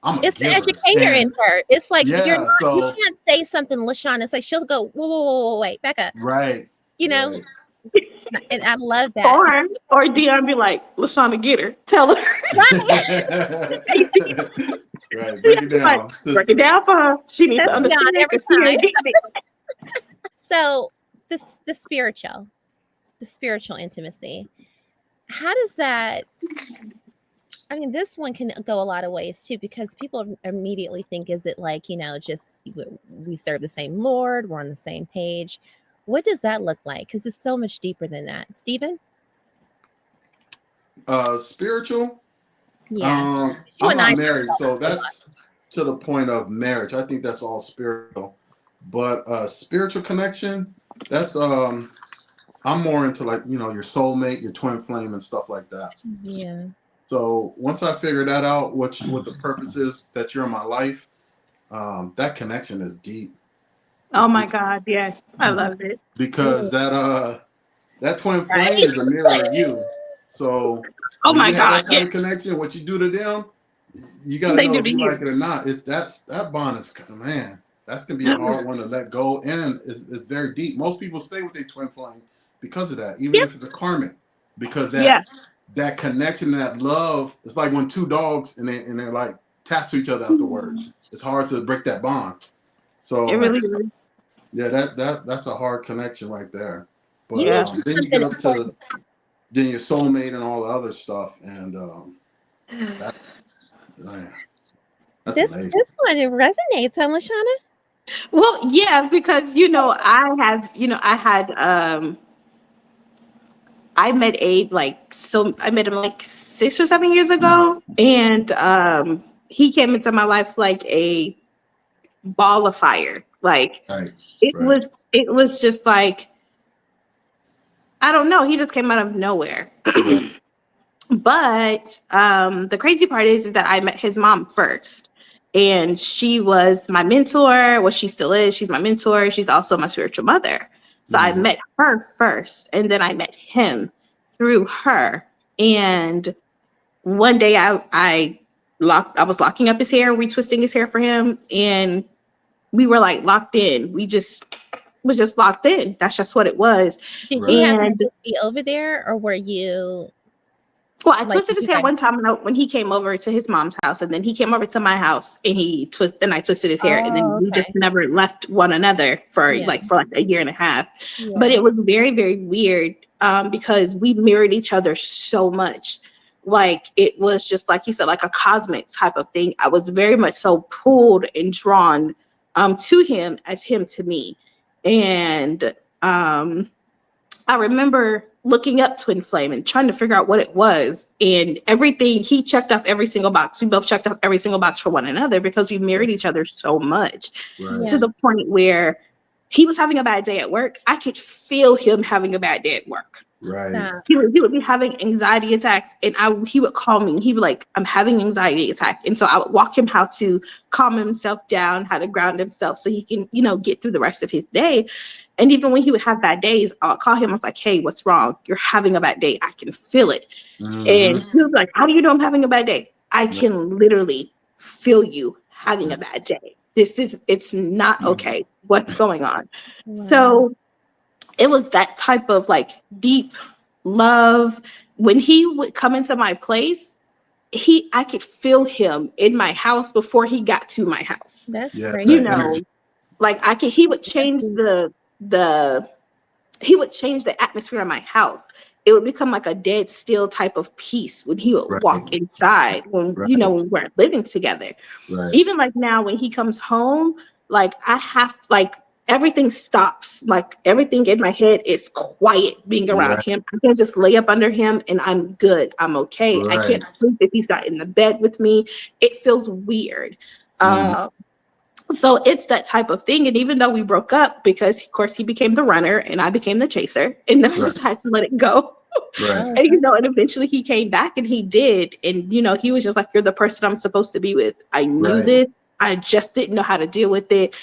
it's the educator in her. It's like you can't say something, Lashonna. It's like she'll go, whoa, wait, back up. Right. And I love that. Or Deon be like, Lashonna, get her. Tell her. Right. Break it down. Break it down for her. She needs to understand every time. So the spiritual intimacy. How does that? I mean, this one can go a lot of ways too, because people immediately think, is it like, just we serve the same Lord, we're on the same page. What does that look like? Because it's so much deeper than that. Stephen? Spiritual? Yeah. I'm not married, so that's to the point of marriage. I think that's all spiritual. But spiritual connection, that's I'm more into like, your soulmate, your twin flame and stuff like that. Yeah. So once I figure that out, what the purpose is that you're in my life, that connection is deep. Oh my God, yes. I love it. Because that twin flame is a mirror of you. So oh my God, that kind of connection, what you do to them, you gotta know if you like it or not. That bond is, man, that's gonna be a hard one to let go, and it's very deep. Most people stay with their twin flame because of that, even if it's a karmic, because that connection, that love, it's like when two dogs and they're like attached to each other afterwards. It's hard to break that bond. So it really is. Yeah, that's a hard connection right there. But then you get up to then your soulmate and all the other stuff, and this one it resonates, huh, Lashonna? Well, yeah, because I met Abe I met him like 6 or 7 years ago, and he came into my life like a ball of fire. Like it was just like, I don't know, he just came out of nowhere. But the crazy part is that I met his mom first. And she was my mentor. Well, she still is. She's my mentor. She's also my spiritual mother. So I met her first, and then I met him through her. And one day I was locking up his hair, retwisting his hair for him, and we were like locked in. We just was just locked in. That's just what it was. Did you have to And just be over there, or were you well, I like twisted his you hair guys? one time when he came over to his mom's house, and then he came over to my house, and I twisted his hair, and then Oh, we okay. just never left one another for Yeah. like a year and a half. But Yeah. it was very, very weird because we mirrored each other so much. Like it was just like you said, like a cosmic type of thing. I was very much so pulled and drawn to him as him to me, and I remember looking up Twin Flame and trying to figure out what it was. And everything, he checked off every single box. We both checked off every single box for one another because we married each other so much Right. to the point where he was having a bad day at work. I could feel him having a bad day at work. Right. Stop. He would be having anxiety attacks, and he would call me, and he would like, I'm having anxiety attack. And so I would walk him how to calm himself down, how to ground himself so he can, get through the rest of his day. And even when he would have bad days, I'll call him. I was like, hey, what's wrong? You're having a bad day. I can feel it. And he was like, how do you know I'm having a bad day? I can literally feel you having a bad day. It's not okay. What's going on? Wow. So it was that type of like deep love. When he would come into my place, I could feel him in my house before he got to my house. That's Yeah, crazy. You know, like he would change he would change the atmosphere in my house. It would become like a dead still type of peace when he would Right. walk inside when Right. when we weren't living together. Right. Even like now when he comes home, like I have like everything stops. Like everything in my head is quiet being around Right. him. I can just lay up under him and I'm good. I'm okay. I Right. can't sleep if he's not in the bed with me. It feels weird. So it's that type of thing. And even though we broke up, because of course he became the runner and I became the chaser, and then I just had to let it go. Right. Oh, And eventually he came back and he did. And he was just like, you're the person I'm supposed to be with. I knew Right. this. I just didn't know how to deal with it.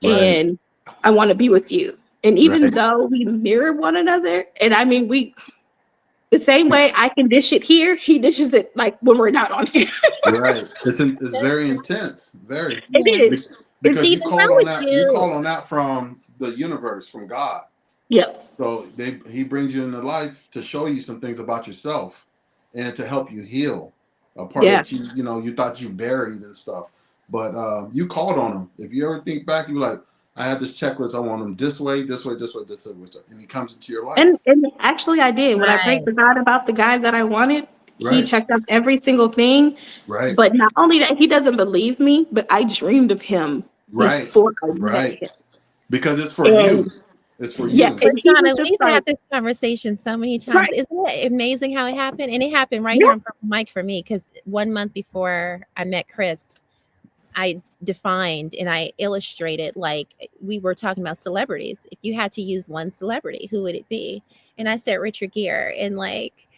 Right. And I want to be with you. And even Right. though we mirror one another, and I mean the same way I can dish it here, he dishes it like when we're not on here. Right. It's very true. intense. Very. It is. Because Stephen, you how call on would that. you- You call on that from the universe, from God. Yep. So he brings you into life to show you some things about yourself and to help you heal a part Yeah. that you thought you buried and stuff. But you called on him. If you ever think back, you're like, I have this checklist. I want him this way, this way, this way, this way, and he comes into your life. And actually I did. When I prayed Right. to God about the guy that I wanted, he Right. checked out every single thing. Right. But not only that, he doesn't believe me, but I dreamed of him Right. before I met Right. him. Because it's for And you. It's for yeah, you. and he Lashonna, was just we've like, had this conversation so many times. right. Isn't it amazing how it happened? And it happened right Yeah. here on Purple Mic for me, because 1 month before I met Chris, I defined and I illustrated, like we were talking about celebrities. If you had to use one celebrity, who would it be? And I said Richard Gere. And like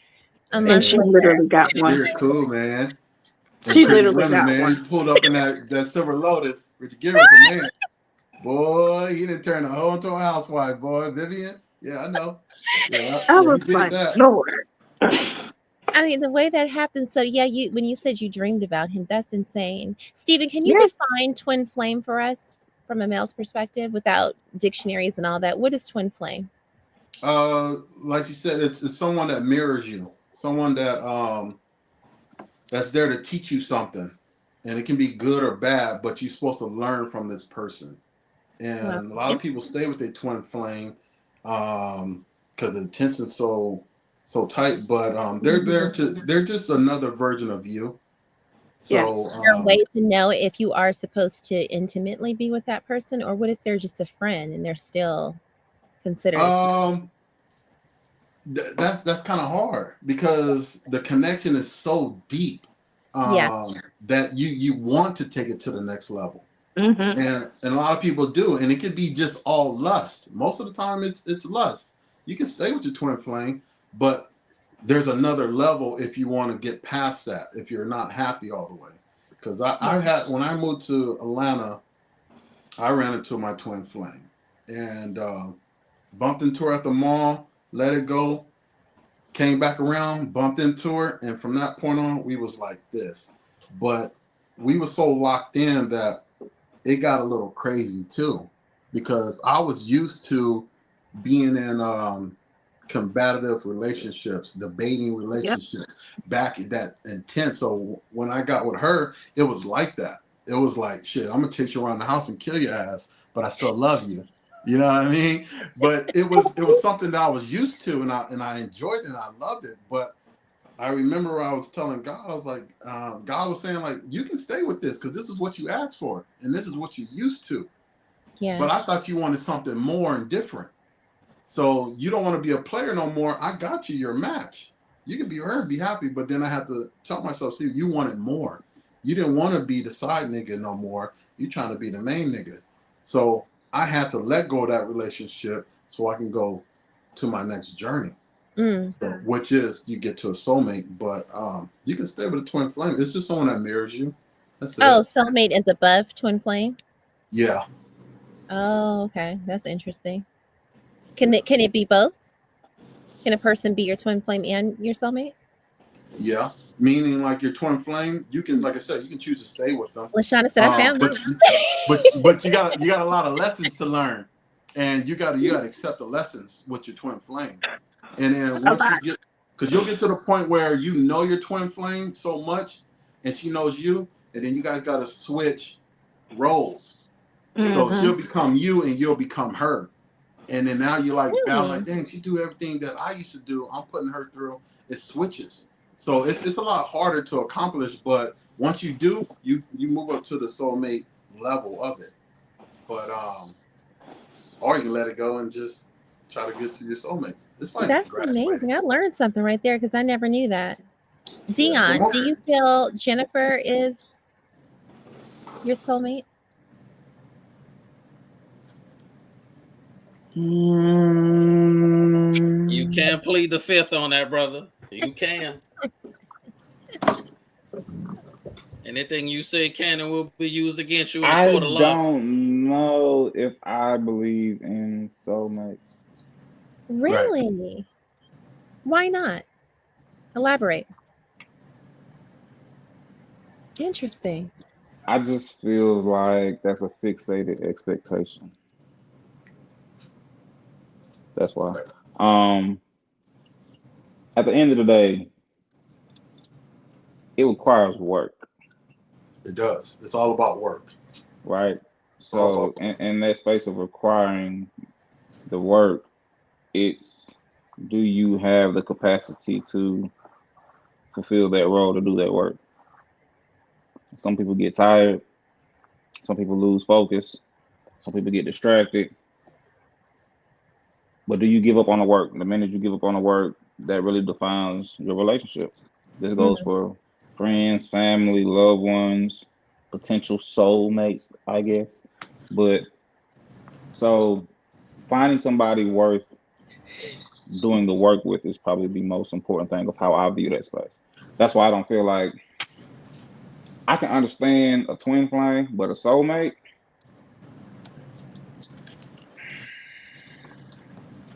a And month she later, literally got one. You're cool, man. And She Pretty literally Women, got man. one. He pulled up in that Silver Lotus. Richard Gere was the man. Boy, he didn't turn the whole into a housewife, boy. Vivian? Yeah, I know. Yeah, I he was did like, that. Lord. I mean, the way that happened. So yeah, when you said you dreamed about him, that's insane. Stephen, can you Yeah. define twin flame for us from a male's perspective without dictionaries and all that? What is twin flame? Like you said, it's someone that mirrors you, someone that that's there to teach you something, and it can be good or bad, but you're supposed to learn from this person. And Wow. a lot of people stay with their twin flame because the tension's so tight, but they're just another version of you. So Is there a way to know if you are supposed to intimately be with that person, or what if they're just a friend and they're still considered? That's kind of hard because the connection is so deep that you want to take it to the next level. Mm-hmm. And a lot of people do, and it could be just all lust. Most of the time it's lust. You can stay with your twin flame, but there's another level if you want to get past that, if you're not happy all the way. Because I had, when I moved to Atlanta, I ran into my twin flame and bumped into her at the mall, let it go, came back around, bumped into her, and from that point on, we was like this. But we were so locked in that it got a little crazy too, because I was used to being in combative relationships, debating relationships, back at that intense. So when I got with her, it was like that. It was like, shit, I'm gonna chase you around the house and kill your ass, but I still love you. You know what I mean? But it was something that I was used to, and I enjoyed it and I loved it. But I remember I was telling God, I was like, God was saying, like, you can stay with this because this is what you asked for and this is what you used to. Yeah. But I thought you wanted something more and different. So you don't want to be a player no more. I got you your match. You can be hurt, be happy, but then I have to tell myself, see, you wanted more. You didn't want to be the side nigga no more. You trying to be the main nigga. So I had to let go of that relationship so I can go to my next journey. So, which is you get to a soulmate, but you can stay with a twin flame. It's just someone that mirrors you. That's it. Oh, soulmate is above twin flame? Yeah. Oh, okay. That's interesting. Can it be both? Can a person be your twin flame and your soulmate? Yeah. Meaning, like your twin flame, you can, like I said, you can choose to stay with them. Lashonna said, I found but, but you got a lot of lessons to learn, and you got to accept the lessons with your twin flame. And then once you get, because you'll get to the point where you know your twin flame so much, and she knows you, and then you guys got to switch roles. So she'll become you, and you'll become her. And then now you're like, like, dang, she do everything that I used to do. I'm putting her through. It switches. So it's a lot harder to accomplish, but once you do, you move up to the soulmate level of it. But or you can let it go and just try to get to your soulmate. It's like that's amazing. I learned something right there because I never knew that. Deon, do you feel Jennifer is your soulmate? You can plead the fifth on that, brother. You can. Anything you say can and will be used against you in a court of law. I don't know if I believe in soulmates. Really? Right. Why not? Elaborate. Interesting. I just feel like that's a fixated expectation. That's why. At the end of the day, it requires work. It does. It's all about work. Right. So in that space of requiring the work, it's, do you have the capacity to fulfill that role, to do that work? Some people get tired. Some people lose focus. Some people get distracted. But do you give up on the work? The minute you give up on the work, that really defines your relationship. This goes for friends, family, loved ones, potential soulmates, I guess. But so finding somebody worth doing the work with is probably the most important thing of how I view that space. That's why I don't feel like I can understand a twin flame, but a soulmate.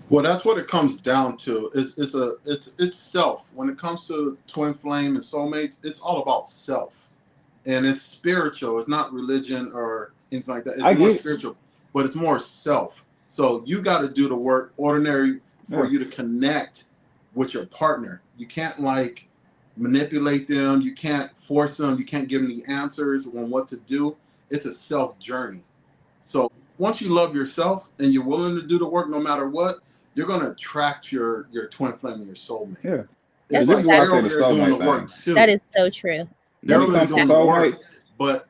Well, that's what it comes down to. It's self. When it comes to twin flame and soulmates, it's all about self, and it's spiritual. It's not religion or anything like that. It's more spiritual, but it's more self. So you got to do the work, ordinary, for you to connect with your partner. You can't like manipulate them. You can't force them. You can't give them the answers on what to do. It's a self journey. So once you love yourself and you're willing to do the work, no matter what, you're going to attract your twin flame and your soulmate. Yeah. This is why I say the soulmate work too. That is so true. They're really doing the work, but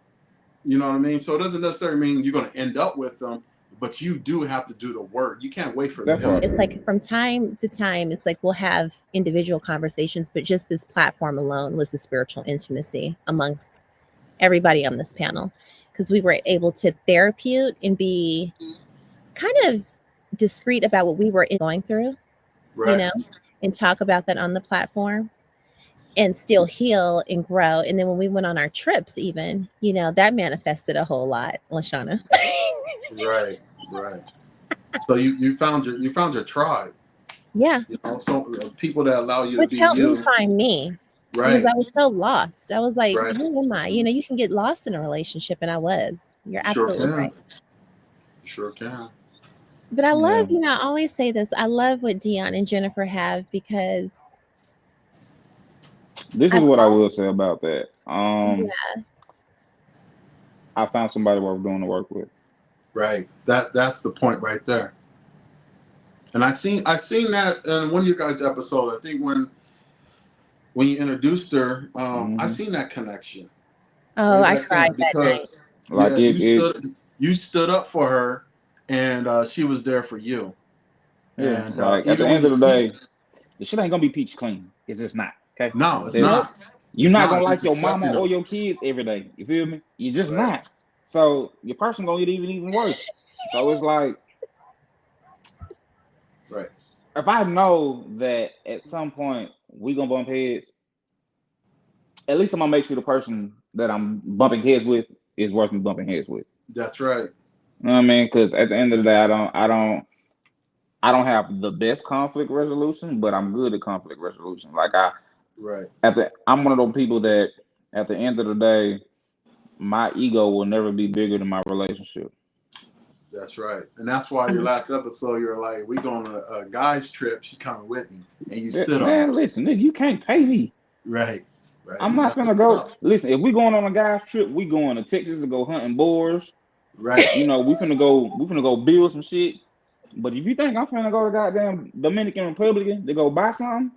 you know what I mean? So it doesn't necessarily mean you're going to end up with them, but you do have to do the work. You can't wait for them. It's like from time to time, it's like we'll have individual conversations, but just this platform alone was the spiritual intimacy amongst everybody on this panel, because we were able to therapeutic and be kind of discreet about what we were going through, you know, and talk about that on the platform and still heal and grow. And then when we went on our trips, even, that manifested a whole lot, Lashonna. Right, right. So you found your tribe. Yeah. So people that allow you to Which be helped me you. find me. Because Right, I was so lost. I was like, right. who am I? You can get lost in a relationship, and I was. You're Sure absolutely can. right. Sure can. But I Yeah. love, I always say this. I love what Deon and Jennifer have because This is I've what I al- will say about that. yeah. I found somebody worth doing the work with. Right. That's the point right there. And I seen that in one of your guys' episodes. I think when you introduced her, I seen that connection Oh, way I back cried then that night. because Like you stood up for her, and she was there for you. yeah. And Like at the even when end you of the see, day, the shit ain't gonna be peach clean. It's just not. Okay. no, it's Nope. not. You're It's not gonna not. like It's your mama expected or of. your kids every day. You feel me? You're just Right. not. So your person gonna get even worse. So it's like Right. if I know that at some point we gonna bump heads, at least I'm gonna make sure the person that I'm bumping heads with is worth me bumping heads with. That's right. You know what I mean? Because at the end of the day, I don't have the best conflict resolution, but I'm good at conflict resolution. Like Right. I'm one of those people that at the end of the day, my ego will never be bigger than my relationship. That's right. And that's why your last episode, you're like, we going on a guy's trip. She coming with me, and you stood on Man, that. listen, nigga, you can't pay me. Right. Right. I'm not That's gonna what's go. up. Listen, if we going on a guy's trip, we going to Texas to go hunting boars. Right. We finna go build some shit. But if you think I'm finna go to goddamn Dominican Republic to go buy something,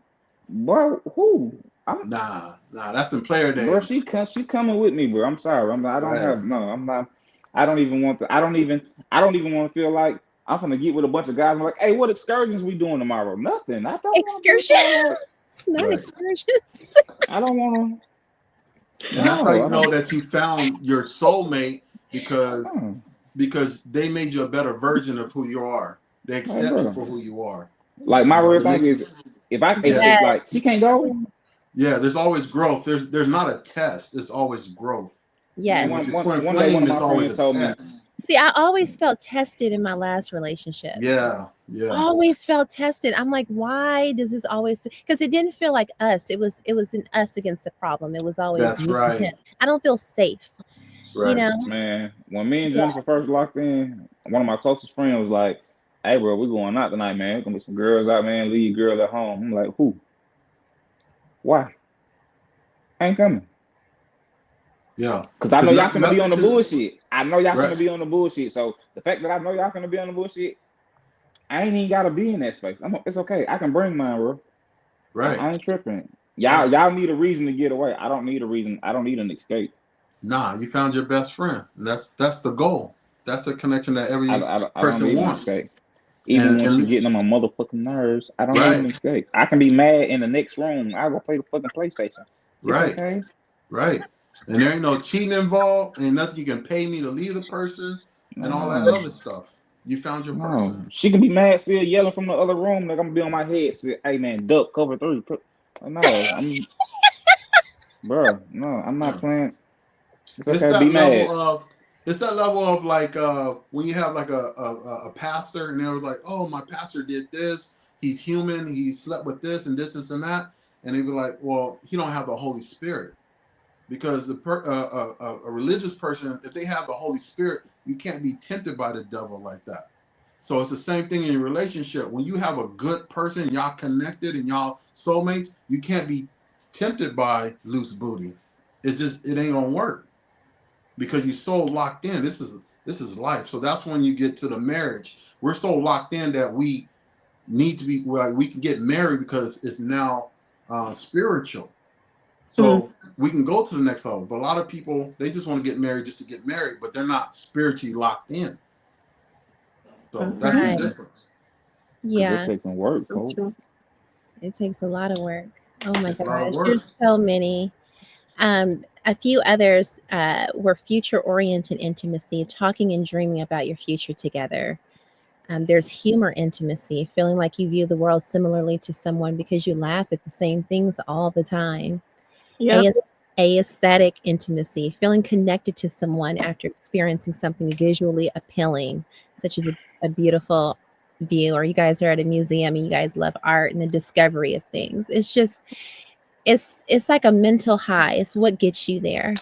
boy, who? Nah. That's in player Bro, days. she coming with me, bro. I'm sorry. I don't Right. have no. I'm not. I don't even want to. I don't even want to feel like I'm gonna get with a bunch of guys. I'm like, hey, what excursions we doing tomorrow? Nothing. I don't want to do Excursion. all that. It's not Right. excursions. I don't want to. And that's how No, you I know don't. that you found your soulmate because No. they made you a better version of who you are. They Like, accept you bro. for who you are. Like my You know, real they thing make you. is, if I Yeah. if Yes. like she can't go, Yeah. There's always growth. There's not a test. It's always growth. man. Yes. And with One your one twin one day, one flame, of it's my always friends a told me, test. See, I always felt tested in my last relationship. Yeah. Yeah. Always felt tested. I'm like, why does this always? Because it didn't feel like us. It was an us against the problem. It was always That's me and him. right. I don't feel safe. You Right. know? man, when me and Yeah. Jennifer first locked in, one of my closest friends was like, "Hey, bro, we going out tonight, man. There's gonna be some girls out, man. Leave your girl at home." I'm like, "Who? Why? I ain't coming." Yeah. Cause I know Because y'all finna be on nothing the could. bullshit. I know y'all finna Right. be on the bullshit. So the fact that I know y'all finna be on the bullshit, I ain't even gotta be in that space. It's okay. I can bring mine, bro. Right. I ain't tripping. Right. Y'all need a reason to get away. I don't need a reason. I don't need an escape. Nah, you found your best friend. And that's the goal. That's a connection that every I don't person need an wants. escape. Even when she And getting on my motherfucking nerves, I don't need an right, escape. I can be mad in the next room. I'll go play the fucking PlayStation. It's right, okay. right. And there ain't no cheating involved. Ain't nothing you can pay me to leave the person and all that No, other stuff. You found your no. person. She can be mad still yelling from the other room. Like I'm gonna be on my head. Say, hey man, duck cover three. No, bro. No, I'm not Yeah. playing. It's It's okay. Be that level mad. of like when you have like a pastor and they were like, oh, my pastor did this. He's human. He slept with this and that. And they be like, well, he don't have the Holy Spirit. Because a religious person, if they have the Holy Spirit, you can't be tempted by the devil like that. So it's the same thing in your relationship. When you have a good person, y'all connected and y'all soulmates, you can't be tempted by loose booty. It ain't gonna work because you're so locked in. This is life. So that's when you get to the marriage. We're so locked in that we need to be like we can get married because it's now spiritual. Mm. So we can go to the next level. But a lot of people, they just want to get married just to get married, but they're not spiritually locked in. So that's the Right. Mm-mm. difference. Cause it Yeah. takes some work, So folks. true. It takes a lot of work. Oh my It's a lot of gosh. work. There's so many. A few others were future oriented intimacy, talking and dreaming about your future together. There's humor intimacy, feeling like you view the world similarly to someone because you laugh at the same things all the time. Yep. Aesthetic intimacy, feeling connected to someone after experiencing something visually appealing, such as a beautiful view, or you guys are at a museum and you guys love art and the discovery of things. It's just, it's like a mental high. It's what gets you there.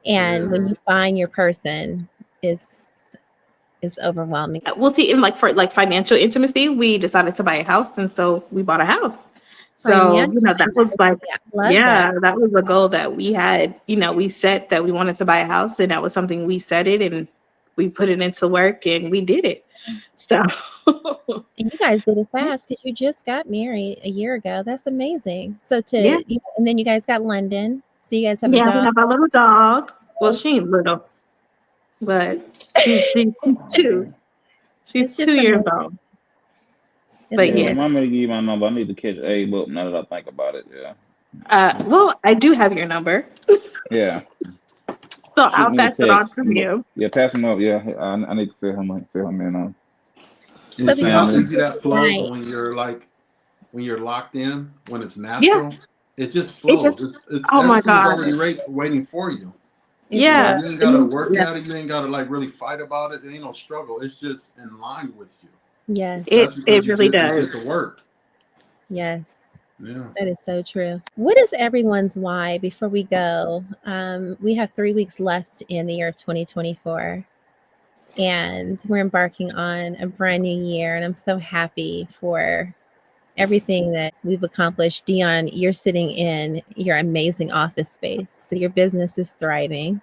And when you find your person, it's overwhelming. We'll see. In like for like financial intimacy, we decided to buy a house, and so we bought a house. So Financial that was like, intimacy, I love that. that was a goal that we had. We set that we wanted to buy a house, and that was something we set it and we put it into work, and we did it. So And you guys did it fast because you just got married a year ago. That's amazing. So yeah, and then you guys got London. So you guys have a yeah, we dog. have our little dog. Well, she ain't little, but she's 2. She's It's just 2 years amazing. old. It's But Yeah, yeah, remind me to give you my number. I need to catch Abe up now that I think about it. Yeah. well, I do have your number, Yeah. so Shoot I'll me a pass it on text. to But you. yeah, pass him up. Yeah, I need to fill him in on You so his see before how family. easy that flows right. when you're locked in, when it's Yeah, natural, it just it just. flows. It's Oh my everything is god. already waiting for you. It You know, Yeah. flows. you ain't gotta work Yeah. at it. You ain't gotta like really fight about it. It ain't no struggle. It's just in line with you. Yes. That's It because really you does. did the work. Yes. Yeah. That is so true. What is everyone's why before we go? We have 3 weeks left in the year of 2024. And we're embarking on a brand new year. And I'm so happy for everything that we've accomplished. Deon, you're sitting in your amazing office space. So your business is thriving.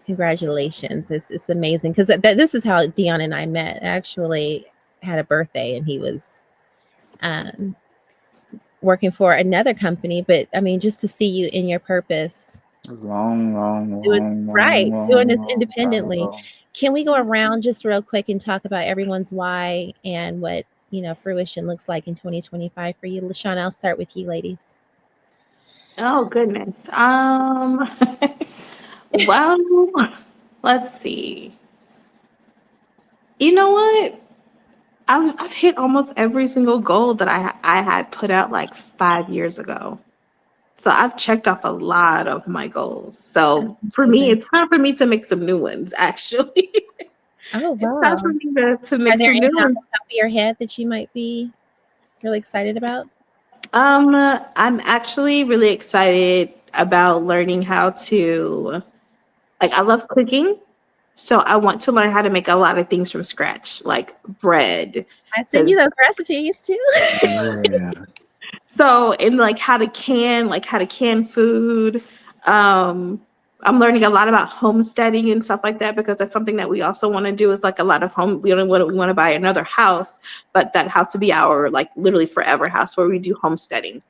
Congratulations. It's amazing. Because this is how Deon and I met. I actually had a birthday and he was um, working for another company. But I mean, just to see you in your purpose, Long, long, doing long, right, long, doing long, this long time independently. ago. Can we go around just real quick and talk about everyone's why and what fruition looks like in 2025 for you? Lashonna, I'll start with you, ladies. Oh goodness. Well, let's see. You know what? I've hit almost every single goal that I had put out like 5 years ago. So I've checked off a lot of my goals. That's So for me, amazing. it's time for me to make some new ones. Actually, Oh it's time for wow. me to Are make there some any new off ones. the top of your head that you might be really excited about? I'm actually really excited about learning how to, like, I love cooking. So I want to learn how to make a lot of things from scratch, like bread. I send 'Cause- you those recipes too. Man. So and like how to can food. Um, I'm learning a lot about homesteading and stuff like that because that's something that we also want to do. Is like a lot of home. We want to buy another house, but that house to be our like literally forever house where we do homesteading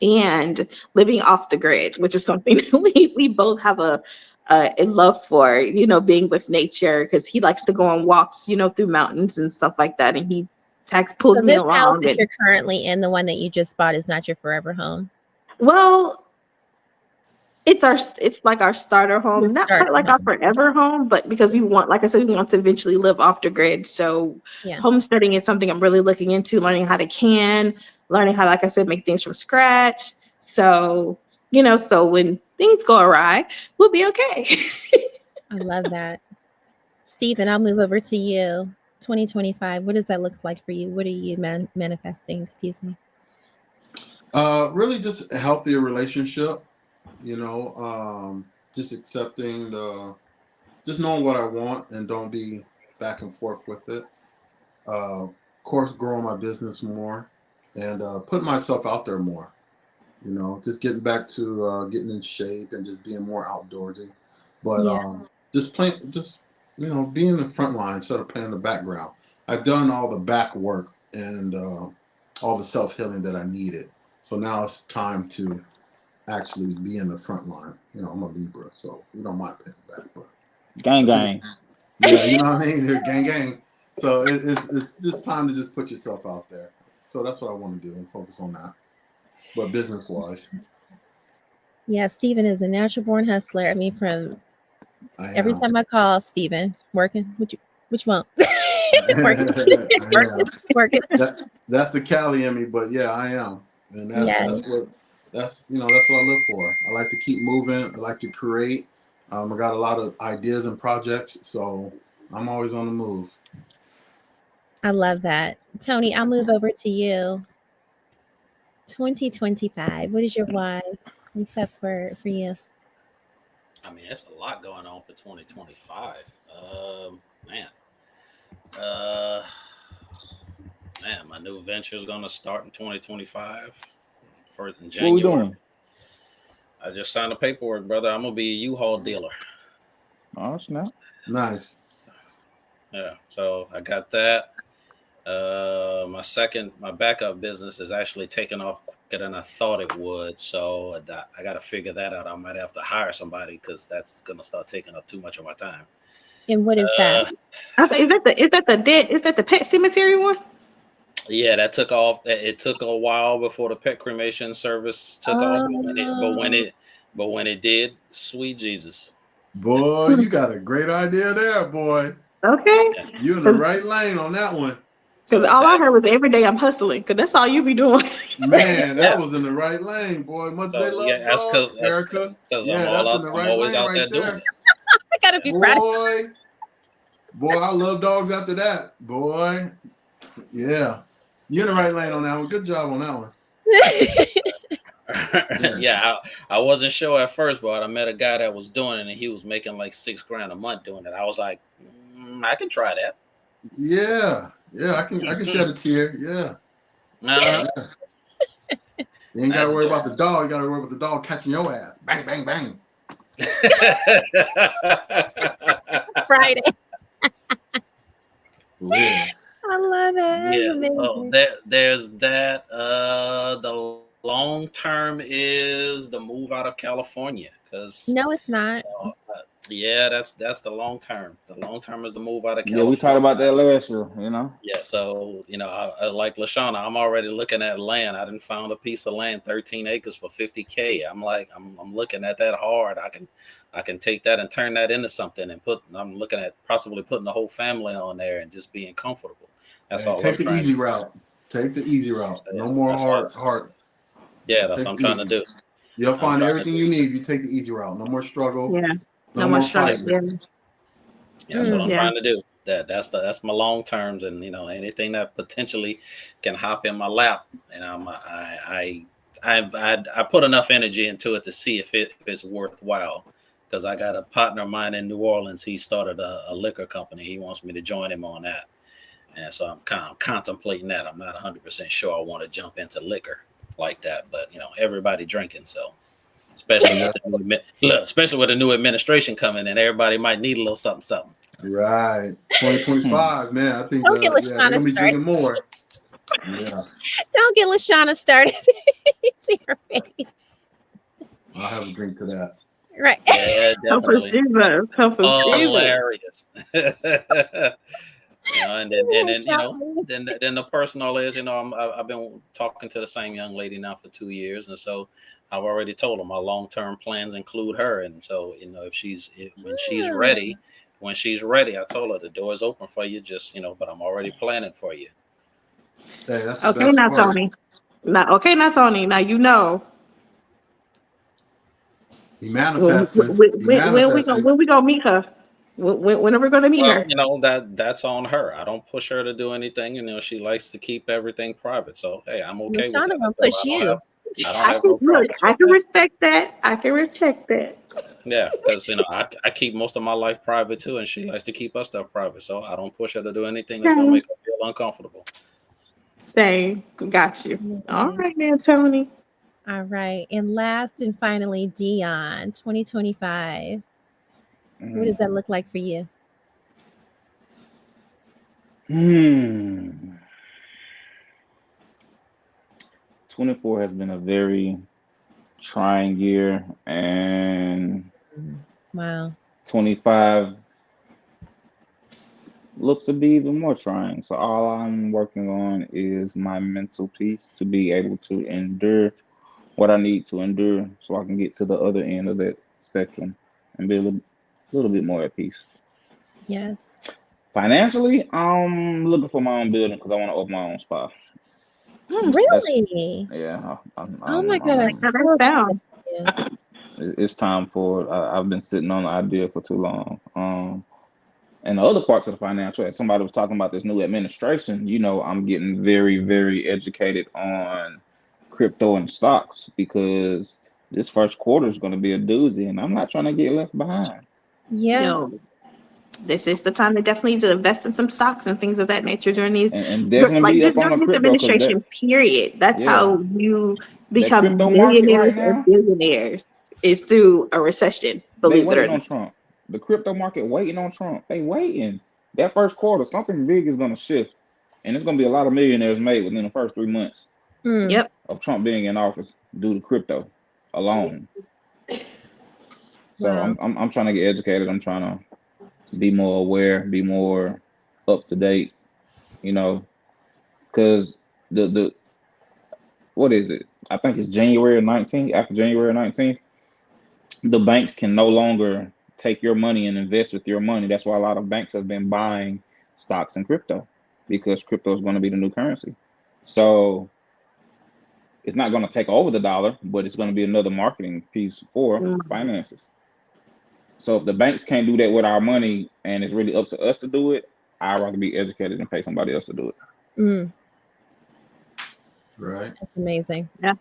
and living off the grid, which is something that we both have a love for, being with nature because he likes to go on walks, through mountains and stuff like that. And he pulls So me this house along. that And you're currently in, the one that you just bought, is not your forever home. well, it's like our starter Your home, not quite starter like our home. forever home, but because we want, like I said, we want to eventually live off the grid. So Yeah. homesteading is something I'm really looking into, learning how to learning how, like I said, make things from scratch. So, so when things go awry, we'll be okay. I love that. Stephen, I'll move over to you. 2025, what does that look like for you? What are you manifesting? Excuse me. Really just a healthier relationship, just accepting just knowing what I want and don't be back and forth with it. Of course, growing my business more and putting myself out there more, just getting back to getting in shape and just being more outdoorsy. But Yeah. being in the front line instead of playing the background. I've done all the back work and all the self healing that I needed. So now it's time to actually be in the front line. I'm a Libra, so we don't mind playing back. But Gang, gang. yeah, you know what I mean? They're gang, gang. So it's just time to just put yourself out there. So that's what I want to do and focus on that. But business wise, Yeah, Stephen is a natural born hustler. I mean, from I every am. time I call Stephen, working, which one? Working, Yeah. working. That's the Cali in me, but yeah, I am, and Yes. that's what I live for. I like to keep moving. I like to create. I got a lot of ideas and projects, so I'm always on the move. I love that. Tony, I'll move over to you. 2025. What is your why? What's up for you? I mean, it's a lot going on for 2025. Man, uh, man, my new venture is gonna start in 2025. First in What we January. doing? I just signed the paperwork, brother. I'm gonna be a U-Haul dealer. Oh snap! Nice. Yeah, so I got that. My backup business is actually taking off quicker than I thought it would. So I got to figure that out. I might have to hire somebody because that's gonna start taking up too much of my time. And what is that? I say, is that the pet cemetery one? Yeah, that took off. It took a while before the pet cremation service took off, but when it did, sweet Jesus. Boy, you got a great idea there, boy. Okay. Yeah. You're in the right lane on that one. Because all I heard was every day I'm hustling. Because that's all you be doing. Man, Yeah. that was in the right lane, boy. Much So they love yeah, that's dogs, because Erica. Yeah, I'm that's in the I'm right always lane out right there doing there. it. I gotta be proud. Boy, I love dogs after that, boy. Yeah, you're in the right lane on that one. Good job on that one. Yeah, I wasn't sure at first, but I met a guy that was doing it, and he was making like $6,000 a month doing it. I was like, I can try that. Yeah, I can shed a tear. Yeah. Uh-huh. You ain't got to worry about the dog. You got to worry about the dog catching your ass. Bang, bang, bang. Friday. Yeah. I love it. Yeah, That's so amazing. there's that. The long term is the move out of California because No, it's not. yeah, that's the long term. The long term is the move out of Yeah, we talked California. about that last year. You know. Yeah, so I like Lashonna, I'm already looking at land. I didn't found a piece of land, 13 acres for $50K. I'm like, I'm looking at that hard. I can take that and turn that into something and I'm looking at possibly putting the whole family on there and just being comfortable. That's all Take I'm the trying easy to do. route. Take the easy route. No Yes, more that's all. hard. Yeah, Just that's take what I'm the trying to easy. do. You'll I'm find trying to everything do. you need if you take the easy route. No more struggle. Yeah. No more struggle. fighting. Yeah. That's what I'm Yeah. trying to do. That's my long terms, and anything that potentially can hop in my lap, and I put enough energy into it to see if it's worthwhile. Because I got a partner of mine in New Orleans. He started a liquor company. He wants me to join him on that, and so I'm kind of contemplating that. I'm not 100% sure I want to jump into liquor like that, but everybody drinking, so. Especially with the new administration coming in, everybody might need a little something. Right. 2025, man. I think Don't get they're Lashonna gonna be started. drinking more. Yeah. Don't get Lashonna started. You see her face. I'll have a drink to that. Right. Yeah, Help us, definitely. Jesus. Help us, Jesus. Hilarious. And then the personal is, I've been talking to the same young lady now for 2 years, and so I've already told her my long-term plans include her, and so when she's ready, I told her the door is open for you. Just but I'm already planning for you. Hey, that's the Okay, best now part. Tony. Now Tony. Now you know. He manifesting. He manifesting. When we gonna meet her? When are we gonna meet her? Well, that's on her. I don't push her to do anything. She likes to keep everything private. So hey, I'm okay with Lashonna that. gonna So push you. I don't have no Look, problems I with can that. respect that. I can respect that. Yeah, because I keep most of my life private too, and she likes to keep her stuff private. So I don't push her to do anything that's gonna Same. make her feel uncomfortable. Same. Got you. All Mhm. right, man, Tony. All right. And last and finally, Deon, 2025. What does that look like for you? 24 has been a very trying year, and Wow. 25 looks to be even more trying. So all I'm working on is my mental peace to be able to endure what I need to endure so I can get to the other end of that spectrum and be a little bit more at peace. Yes. Financially, I'm looking for my own building because I want to open my own spa. That's Really? yeah. Oh my God, I'm Now so that's proud down. of you. It's time for it. I've been sitting on the idea for too long. And the other parts of the financial, as somebody was talking about this new administration, I'm getting very, very educated on crypto and stocks because this first quarter is going to be a doozy, and I'm not trying to get left behind. Yeah. Yo, this is the time to definitely to invest in some stocks and things of that nature during these, And definitely like be just up on the during this crypto because administration period. That's yeah, how you that become crypto market right millionaires or now, billionaires is through a recession. they Believe it or waiting on not. Trump. The crypto market waiting on Trump. They waiting. That first quarter, something big is going to shift, and it's going to be a lot of millionaires made within the first 3 months Yep. of Trump being in office due to crypto alone. So Wow. I'm trying to get educated. I'm trying to be more aware, be more up to date, because the what is it? I think it's January 19th. After January 19th, the banks can no longer take your money and invest with your money. That's why a lot of banks have been buying stocks and crypto because crypto is going to be the new currency. So it's not going to take over the dollar, but it's going to be another marketing piece for finances. So if the banks can't do that with our money and it's really up to us to do it, I'd rather be educated and pay somebody else to do it. Right. That's amazing. Yeah.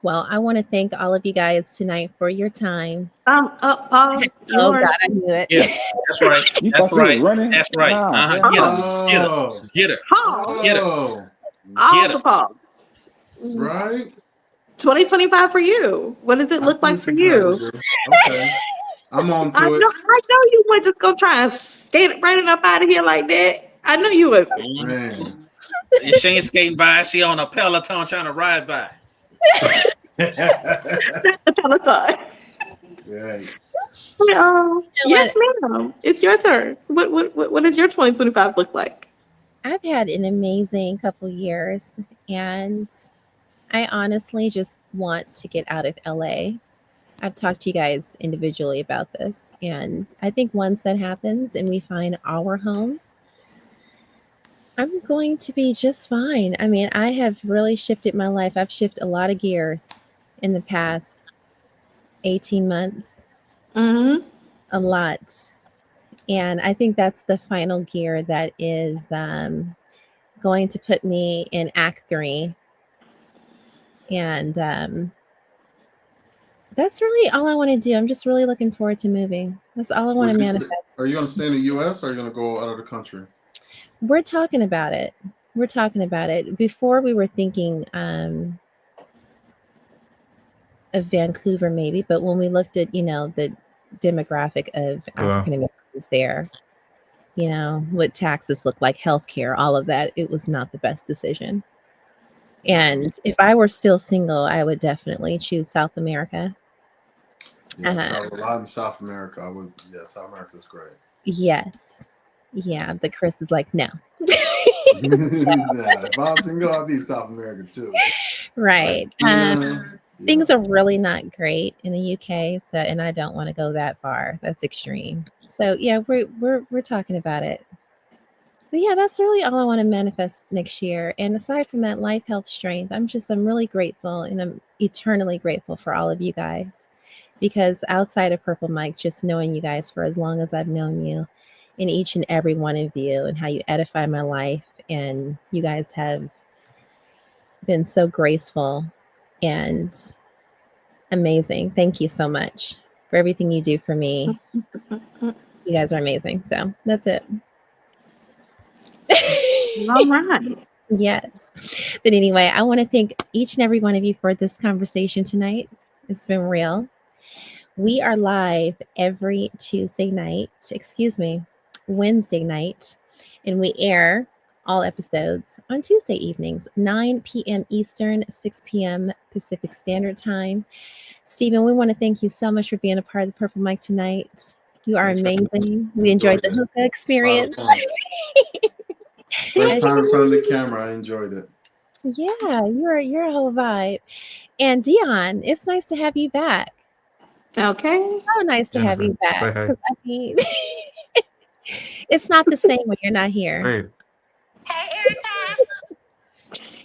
Well, I want to thank all of you guys tonight for your time. Pause. Oh God, Yours. I knew it. Yeah, that's right. You That's thought you was right. running? That's right. Nah, Uh-huh. hell Get no. her. Oh. Get her. Pause. Get her. Oh. All Get the her. pause. Right. 2025 for you. What does it I look see like what for you're trying you? to do. Okay. I'm on I to it. know you weren't just gonna try and skate right up out of here like that. I know you was. Man. She ain't skating by. She on a Peloton trying to ride by. The Peloton. Right. Yes, ma'am. It's your turn. What does your 2025 look like? I've had an amazing couple years, and I honestly just want to get out of LA. I've talked to you guys individually about this, and I think once that happens and we find our home, I'm going to be just fine. I mean, I have really shifted my life. I've shifted a lot of gears in the past 18 months, Mm-hmm. a lot. And I think that's the final gear that is going to put me in Act 3. And that's really all I want to do. I'm just really looking forward to moving. That's all I want to manifest. Are you going to stay in the U.S. or are you going to go out of the country? We're talking about it. We're talking about it. Before we were thinking of Vancouver maybe, but when we looked at, the demographic of African Americans there, what taxes look like, healthcare, all of that, it was not the best decision. And if I were still single, I would definitely choose South America. Yeah, I travel a lot in South America. South America is great. Yes. Yeah, but Chris is like, no. If I was single, I'd be South America too. Right. Things are really not great in the UK, so and I don't want to go that far. That's extreme. So yeah, we're talking about it. But yeah, that's really all I want to manifest next year. And aside from that, life, health, strength, I'm really grateful, and I'm eternally grateful for all of you guys. Because outside of Purple Mic, just knowing you guys for as long as I've known you, and each and every one of you, and how you edify my life, and you guys have been so graceful and amazing. Thank you so much for everything you do for me. You guys are amazing. So that's it. All right. Yes. But anyway, I want to thank each and every one of you for this conversation tonight. It's been real. We are live every Wednesday night, and we air all episodes on Tuesday evenings, 9 p.m. Eastern, 6 p.m. Pacific Standard Time. Stephen, we want to thank you so much for being a part of the Purple Mic tonight. You are amazing. We enjoyed the hookah experience. First time in front of the camera, I enjoyed it. Yeah, you're a whole vibe. And Deon, it's nice to have you back. Okay. So nice to have you back. Say hi. I mean, It's not the same when you're not here. Hey, Hey,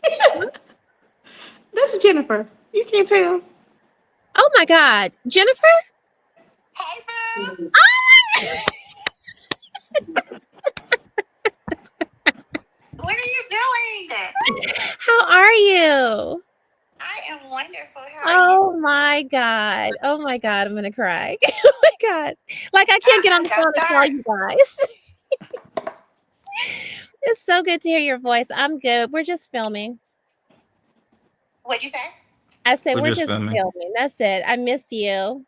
Erica. That's Jennifer. You can't tell. Oh my God, Jennifer! Hey, boo. What are you doing? How are you? I am wonderful. How are you? Oh my God. Oh my God. I'm gonna cry. Oh my God. Like I can't get on the phone and call you guys. It's so good to hear your voice. I'm good. We're just filming. What'd you say? I said We're we're just just filming. filming. That's it. I missed you.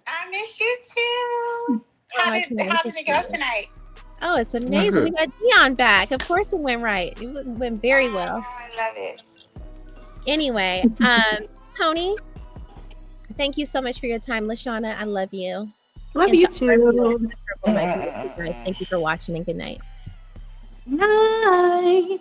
I miss you too. Oh, I can't wait How to did it see go you. tonight? Oh, it's amazing. We got Deon back. Of course it went right. It went very well. I love it. Anyway, Tony, thank you so much for your time. Lashonna, I love you. Love And you to our viewers, too. my beautiful guys, thank you for watching and good night. Night.